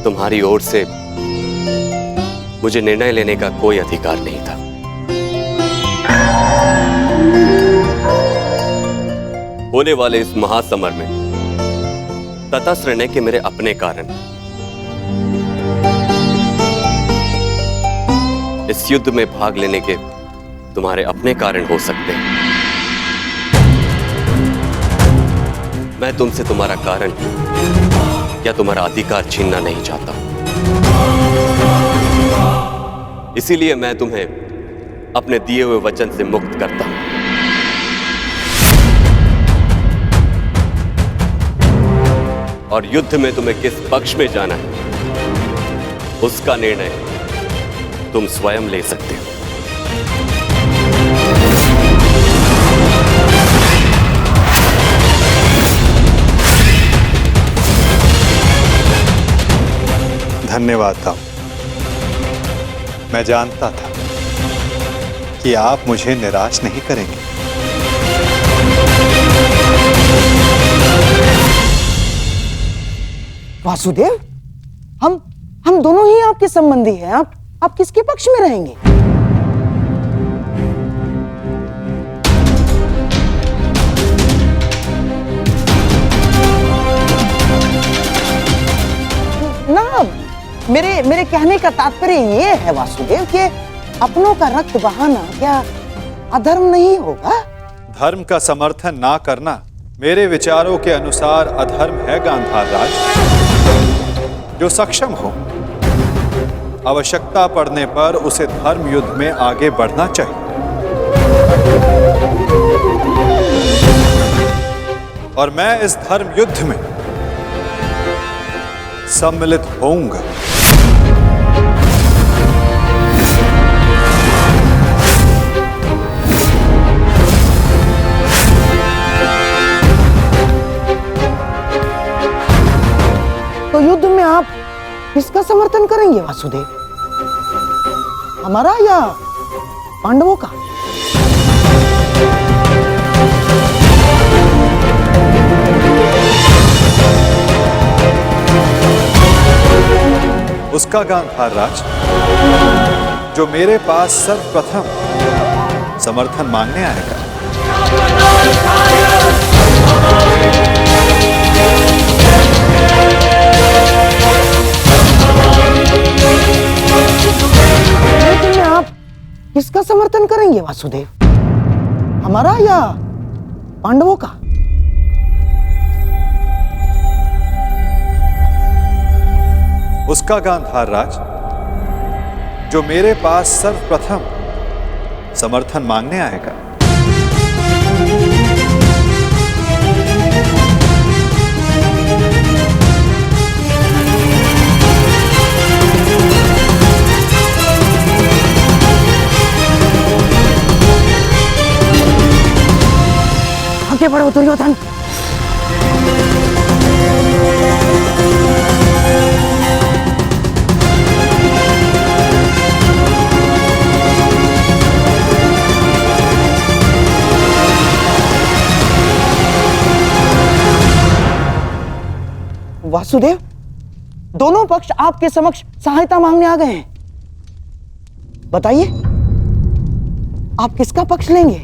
तुम्हारी ओर से मुझे निर्णय लेने का कोई अधिकार नहीं था। होने वाले इस महासमर में तटस्थ रहने के मेरे अपने कारण, इस युद्ध में भाग लेने के तुम्हारे अपने कारण हो सकते हैं। मैं तुमसे तुम्हारा कारण या तुम्हारा अधिकार छीनना नहीं चाहता। इसीलिए मैं तुम्हें अपने दिए हुए वचन से मुक्त करता हूं। और युद्ध में तुम्हें किस पक्ष में जाना है, उसका निर्णय तुम स्वयं ले सकते हो। धन्यवाद दाऊ। मैं जानता था कि आप मुझे निराश नहीं करेंगे। वासुदेव, हम दोनों ही आपके संबंधी हैं। आप किसके पक्ष में रहेंगे? ना, मेरे कहने का तात्पर्य ये है वासुदेव कि अपनों का रक्त बहाना क्या अधर्म नहीं होगा? धर्म का समर्थन ना करना मेरे विचारों के अनुसार अधर्म है गांधार राज। जो सक्षम हो, आवश्यकता पड़ने पर उसे धर्म युद्ध में आगे बढ़ना चाहिए। और मैं इस धर्म युद्ध में सम्मिलित होऊंगा। तो युद्ध में आप किसका समर्थन करेंगे वासुदेव? हमारा या पांडवों का? उसका गांधार राज जो मेरे पास सर्वप्रथम समर्थन मांगने आएगा। लेकिन आप किसका समर्थन करेंगे वासुदेव? हमारा या पांडवों का? उसका गांधार राज जो मेरे पास सर्वप्रथम समर्थन मांगने आएगा। आगे बढ़ो दुर्योधन। वासुदेव, दोनों पक्ष आपके समक्ष सहायता मांगने आ गए हैं। बताइए, आप किसका पक्ष लेंगे?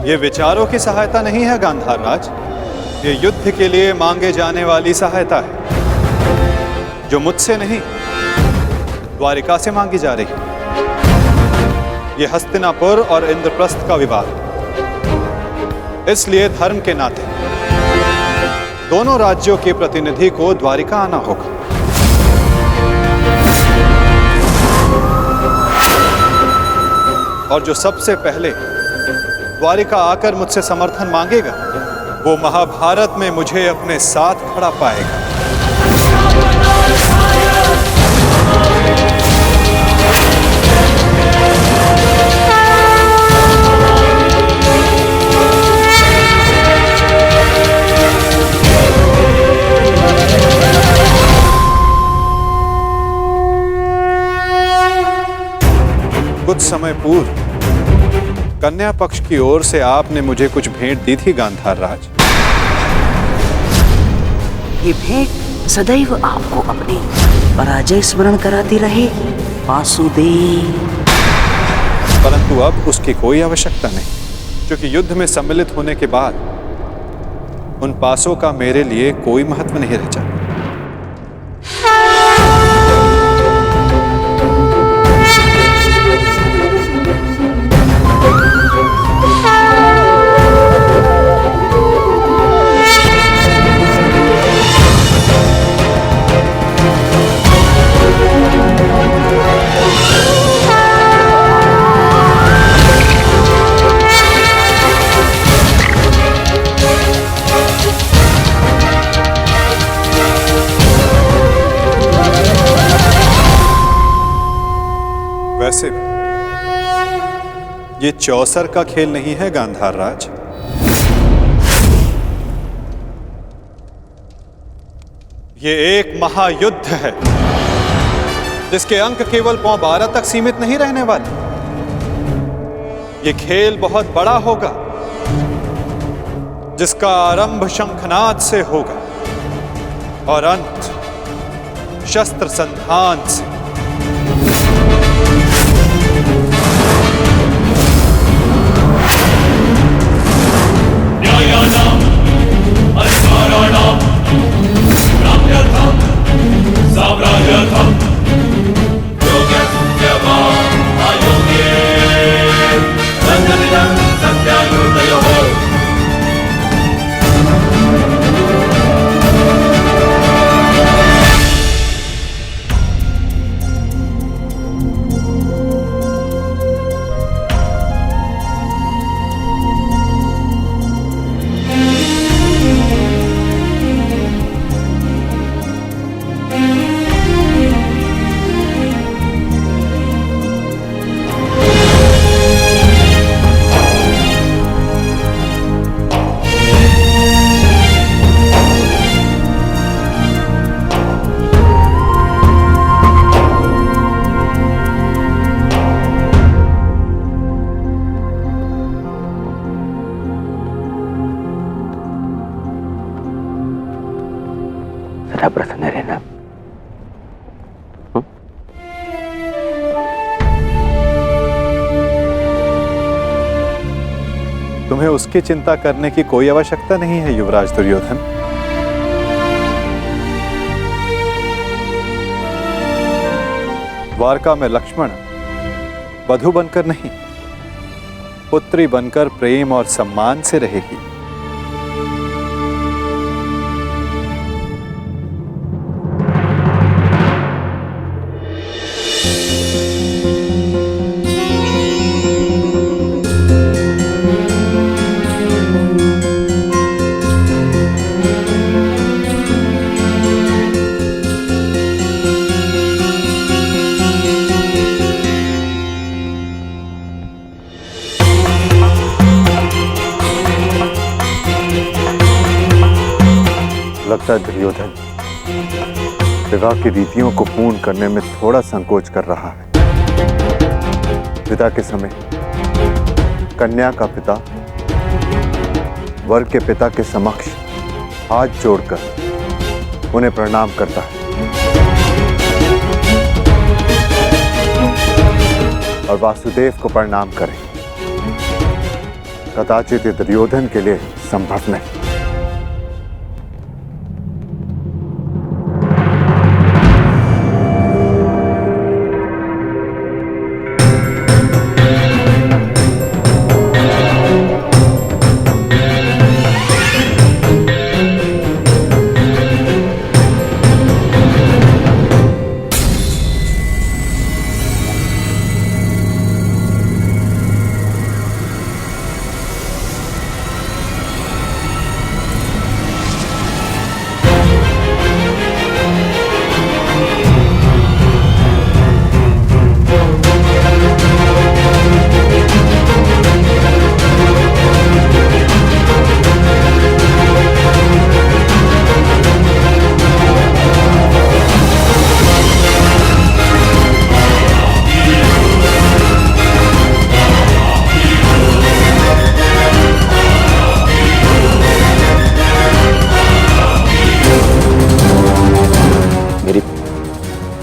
ये विचारों की सहायता नहीं है गांधार राज, ये युद्ध के लिए मांगे जाने वाली सहायता है जो मुझसे नहीं द्वारिका से मांगी जा रही। ये हस्तिनापुर और इंद्रप्रस्थ का विवाद, इसलिए धर्म के नाते दोनों राज्यों के प्रतिनिधि को द्वारिका आना होगा। और जो सबसे पहले द्वारिका आकर मुझसे समर्थन मांगेगा वो महाभारत में मुझे अपने साथ खड़ा पाएगा। कुछ समय पूर्व कन्या पक्ष की ओर से आपने मुझे कुछ भेंट दी थी गांधार राज। ये भेंट सदैव आपको अपनी पराजय स्मरण कराती रहेगी वासुदेव। परंतु अब उसकी कोई आवश्यकता नहीं, क्योंकि युद्ध में सम्मिलित होने के बाद उन पासों का मेरे लिए कोई महत्व नहीं रह जाता। वैसे भी ये चौसर का खेल नहीं है गांधार राज। ये एक महायुद्ध है जिसके अंक केवल पौ 12 तक सीमित नहीं रहने वाले। ये खेल बहुत बड़ा होगा जिसका आरंभ शंखनाद से होगा और अंत शस्त्र संधान से। सदा प्रसन्न रहना। तुम्हें उसकी चिंता करने की कोई आवश्यकता नहीं है युवराज दुर्योधन। द्वारका में लक्ष्मण वधु बनकर नहीं, पुत्री बनकर प्रेम और सम्मान से रहेगी। लगता है दुर्योधन विवाह की रीतियों को पूर्ण करने में थोड़ा संकोच कर रहा है। विदा के समय कन्या का पिता वर के पिता के समक्ष हाथ जोड़कर उन्हें प्रणाम करता है और वासुदेव को प्रणाम करें। कदाचित ये दुर्योधन के लिए संभव नहीं।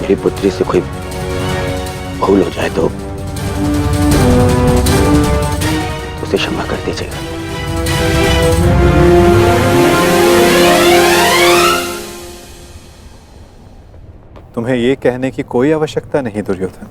मेरी पुत्री से कोई भूल हो जाए तो उसे क्षमा कर दीजिएगा। तुम्हें ये कहने की कोई आवश्यकता नहीं दुर्योधन।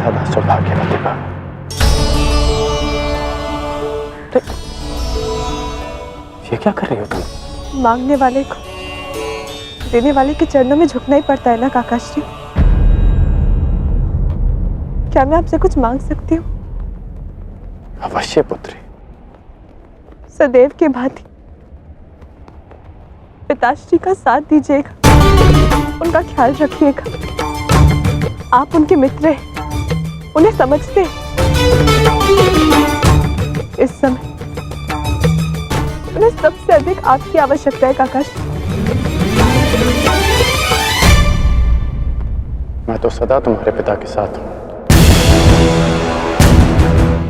सदा सौभाग्यवती भव। ये क्या कर रही हो तुम? मांगने वाले को देने वाले के चरणों में झुकना ही पड़ता है ना काकाश्री। क्या मैं आपसे कुछ मांग सकती हूँ? अवश्य पुत्री। सदैव के भांति पिताश्री का साथ दीजिएगा, उनका ख्याल रखिएगा। आप उनके मित्र हैं, उन्हें समझते हैं। इस समय उन्हें सबसे अधिक आपकी आवश्यकता है काकाश्री। मैं तो सदा तुम्हारे पिता के साथ हूं,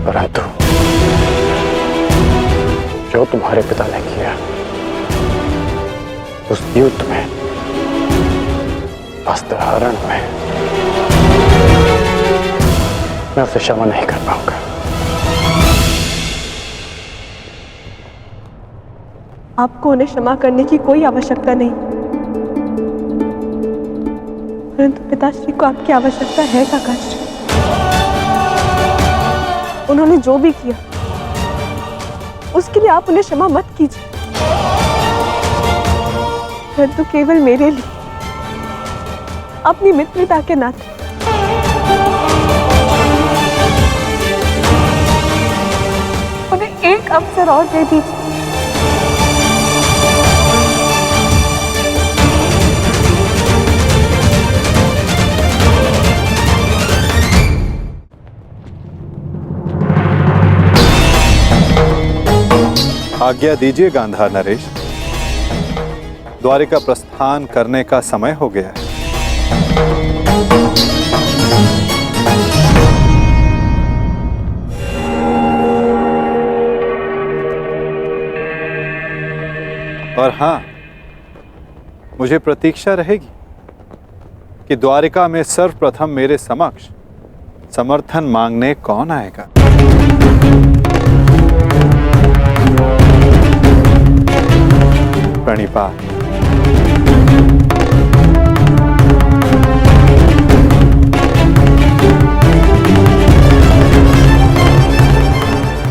परंतु जो तुम्हारे पिता ने किया उस युद्ध में, वस्त्रहरण में, मैं उसे क्षमा नहीं कर पाऊंगा। आपको उन्हें क्षमा करने की कोई आवश्यकता नहीं, परंतु पिताश्री को आपकी आवश्यकता है काकाश्री। उन्होंने जो भी किया उसके लिए आप उन्हें क्षमा मत कीजिए, परंतु केवल मेरे लिए, अपनी मित्रता के नाते उन्हें एक अवसर और दे दीजिए। आज्ञा दीजिए गांधार नरेश, द्वारिका प्रस्थान करने का समय हो गया है। और हां, मुझे प्रतीक्षा रहेगी कि द्वारिका में सर्वप्रथम मेरे समक्ष समर्थन मांगने कौन आएगा। प्रणिपात।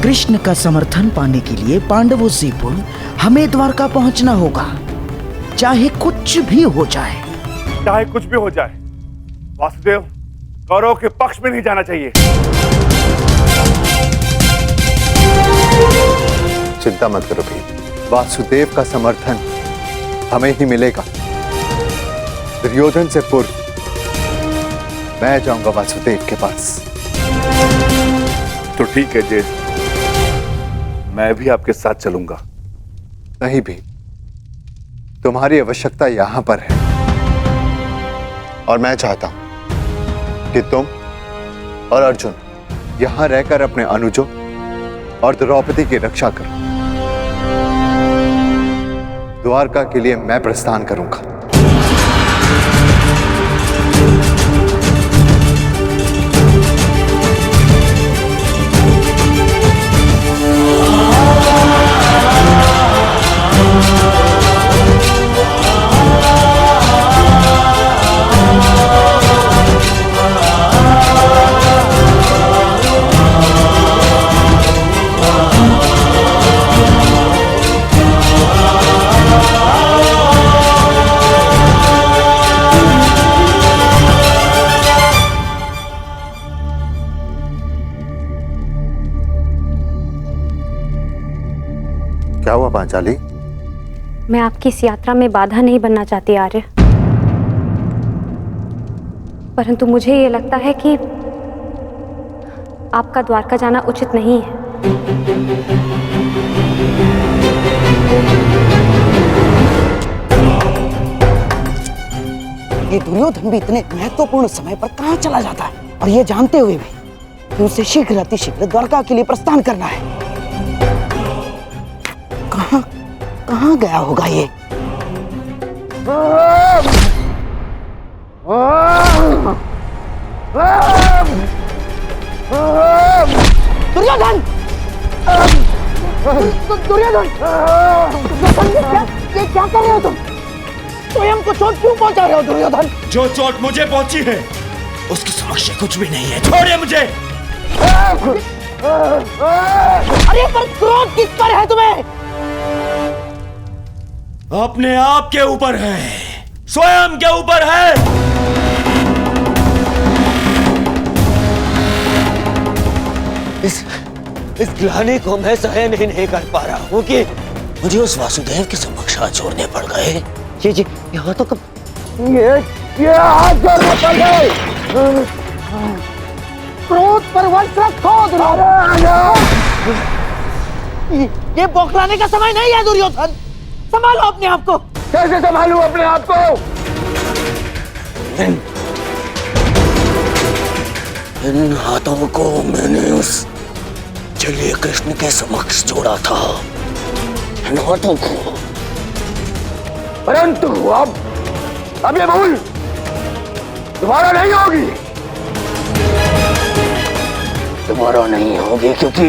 कृष्ण का समर्थन पाने के लिए पांडवों से पूर्व हमें द्वारका पहुंचना होगा, चाहे कुछ भी हो जाए। चाहे कुछ भी हो जाए, वासुदेव कौरव के पक्ष में नहीं जाना चाहिए। चिंता मत करो भाई, वासुदेव का समर्थन हमें ही मिलेगा। दुर्योधन से पूर्व मैं जाऊंगा वासुदेव के पास। तो ठीक है जेठ, मैं भी आपके साथ चलूंगा। नहीं भी, तुम्हारी आवश्यकता यहां पर है और मैं चाहता हूं कि तुम और अर्जुन यहां रहकर अपने अनुजों और द्रौपदी की रक्षा करो। द्वारका के लिए मैं प्रस्थान करूंगा। क्या हुआ पांचाली? मैं आपकी इस यात्रा में बाधा नहीं बनना चाहती आर्य, परंतु मुझे ये लगता है कि आपका द्वारका जाना उचित नहीं है। ये दुर्योधन भी इतने महत्वपूर्ण समय पर कहां चला जाता है, और ये जानते हुए भी कि उसे शीघ्र अतिशीघ्र द्वारका के लिए प्रस्थान करना है। कहां गया होगा ये? दुर्योधन! दुर्योधन! ये क्या कर रहे हो तुम? स्वयं को चोट क्यों पहुंचा रहे हो दुर्योधन? जो चोट मुझे पहुंची है उसके समक्ष कुछ भी नहीं है, छोड़िए मुझे। अरे पर क्रोध किस पर है तुम्हें? अपने आप के ऊपर है, स्वयं के ऊपर है। इस ग्लानि को मैं सहन ही नहीं कर पा रहा हूँ कि मुझे उस वासुदेव के समक्ष हाथ जोड़ने पड़ गए। जी यहाँ तो ये हाथ जोड़ने पड़ गए। क्रोध पर वश रखो दुर्योधन। ये बौखलाने का समय नहीं है दुर्योधन, संभालो अपने आप को। कैसे संभालूं अपने आप को? इन हाथों को मैंने उस जलीय कृष्ण के समक्ष जोड़ा था, इन हाथों को। परंतु अब ये भूल दोबारा नहीं होगी। दोबारा नहीं होगी क्योंकि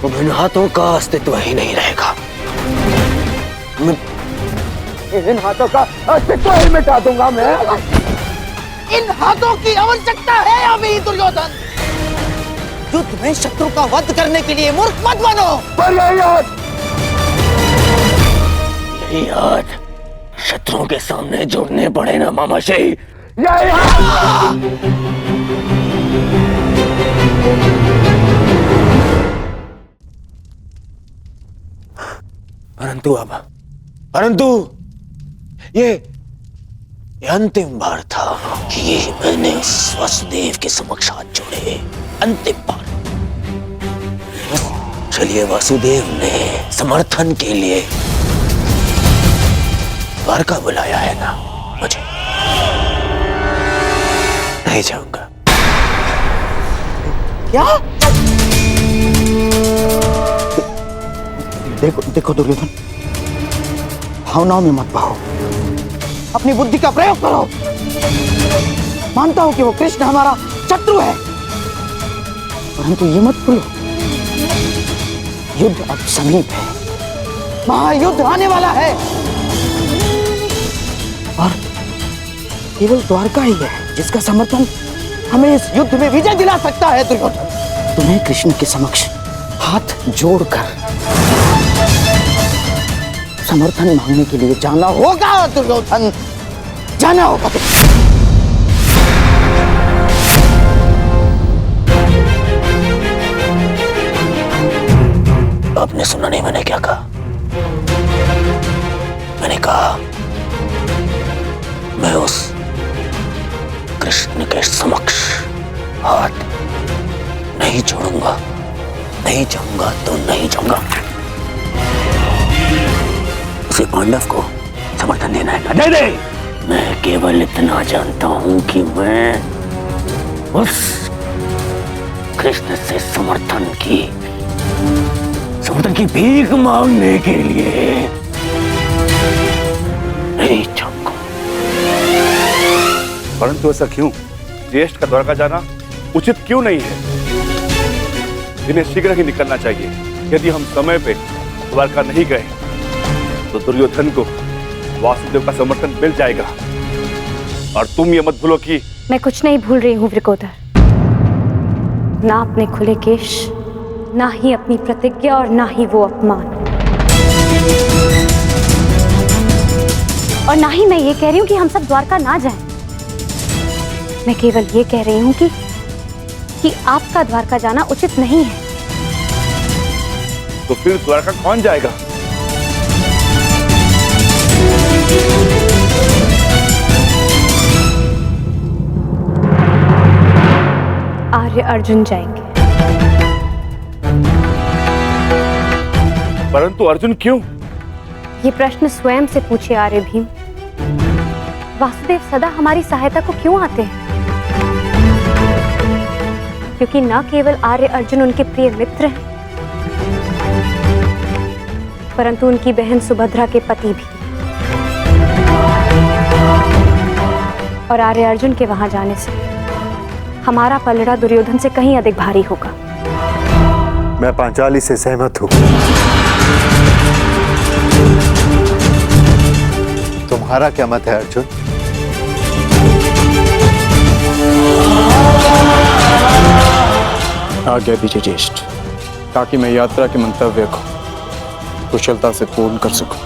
अब इन हाथों का अस्तित्व ही नहीं रहेगा। इन हाथों का अस्तित्व ही मिटा दूंगा मैं। इन हाथों की आवश्यकता है अभी दुर्योधन। युद्ध में शत्रु का वध करने के लिए मूर्ख मत बनो। पर यही हाथ यही हाथ शत्रुओं के सामने जोड़ने पड़े ना मामाश्री। परंतु ये अंतिम बार था कि ये मैंने उस वासुदेव के समक्ष हाथ जोड़े। अंतिम बार। चलिए, वासुदेव ने समर्थन के लिए द्वारका बुलाया है ना, मुझे नहीं जाऊंगा। क्या? देखो दुर्योधन, भावनाओं में मत बहो, अपनी बुद्धि का प्रयोग करो। मानता हूं कि वो कृष्ण हमारा शत्रु है, परंतु ये मत भूलो, युद्ध अब समीप है, महायुद्ध आने वाला है, और केवल द्वारका ही है जिसका समर्थन हमें इस युद्ध में विजय दिला सकता है। दुर्योधन, तुम्हें कृष्ण के समक्ष हाथ जोड़कर समर्थन मांगने के लिए जाना होगा। दुर्योधन, जाना होगा। आपने सुना नहीं मैंने क्या कहा? मैंने कहा मैं उस कृष्ण के समक्ष हाथ नहीं जोड़ूंगा। नहीं जाऊंगा तो नहीं जाऊंगा। उसे पांडव को समर्थन देना है। नहीं नहीं, मैं केवल इतना जानता हूं कि मैं उस कृष्ण से समर्थन की भीख मांगने के लिए नहीं जाऊंगा। परंतु ऐसा क्यों? ज्येष्ठ का द्वारका जाना उचित क्यों नहीं है? इन्हें शीघ्र ही निकलना चाहिए। यदि हम समय पे द्वारका नहीं गए तो दुर्योधन को वासुदेव का समर्थन मिल जाएगा। और तुम ये मत भूलो कि मैं कुछ नहीं भूल रही हूँ वृकोदर। ना अपने खुले केश, ना ही अपनी प्रतिज्ञा, और ना ही वो अपमान। और ना ही मैं ये कह रही हूँ कि हम सब द्वारका ना जाएं। मैं केवल ये कह रही हूँ कि आपका द्वारका जाना उचित नहीं है। तो फिर द्वारका कौन जाएगा? आर्य अर्जुन जाएंगे। परंतु अर्जुन क्यों? ये प्रश्न स्वयं से पूछे आर्य भीम। वासुदेव सदा हमारी सहायता को क्यों आते हैं? क्योंकि न केवल आर्य अर्जुन उनके प्रिय मित्र हैं, परंतु उनकी बहन सुभद्रा के पति भी। और आर्य अर्जुन के वहां जाने से हमारा पलड़ा दुर्योधन से कहीं अधिक भारी होगा। मैं पांचाली से सहमत हूं। तुम्हारा क्या मत है अर्जुन? आज्ञा दीजिए ज्येष्ठ, ताकि मैं यात्रा के मंतव्य को कुशलता से पूर्ण कर सकूं।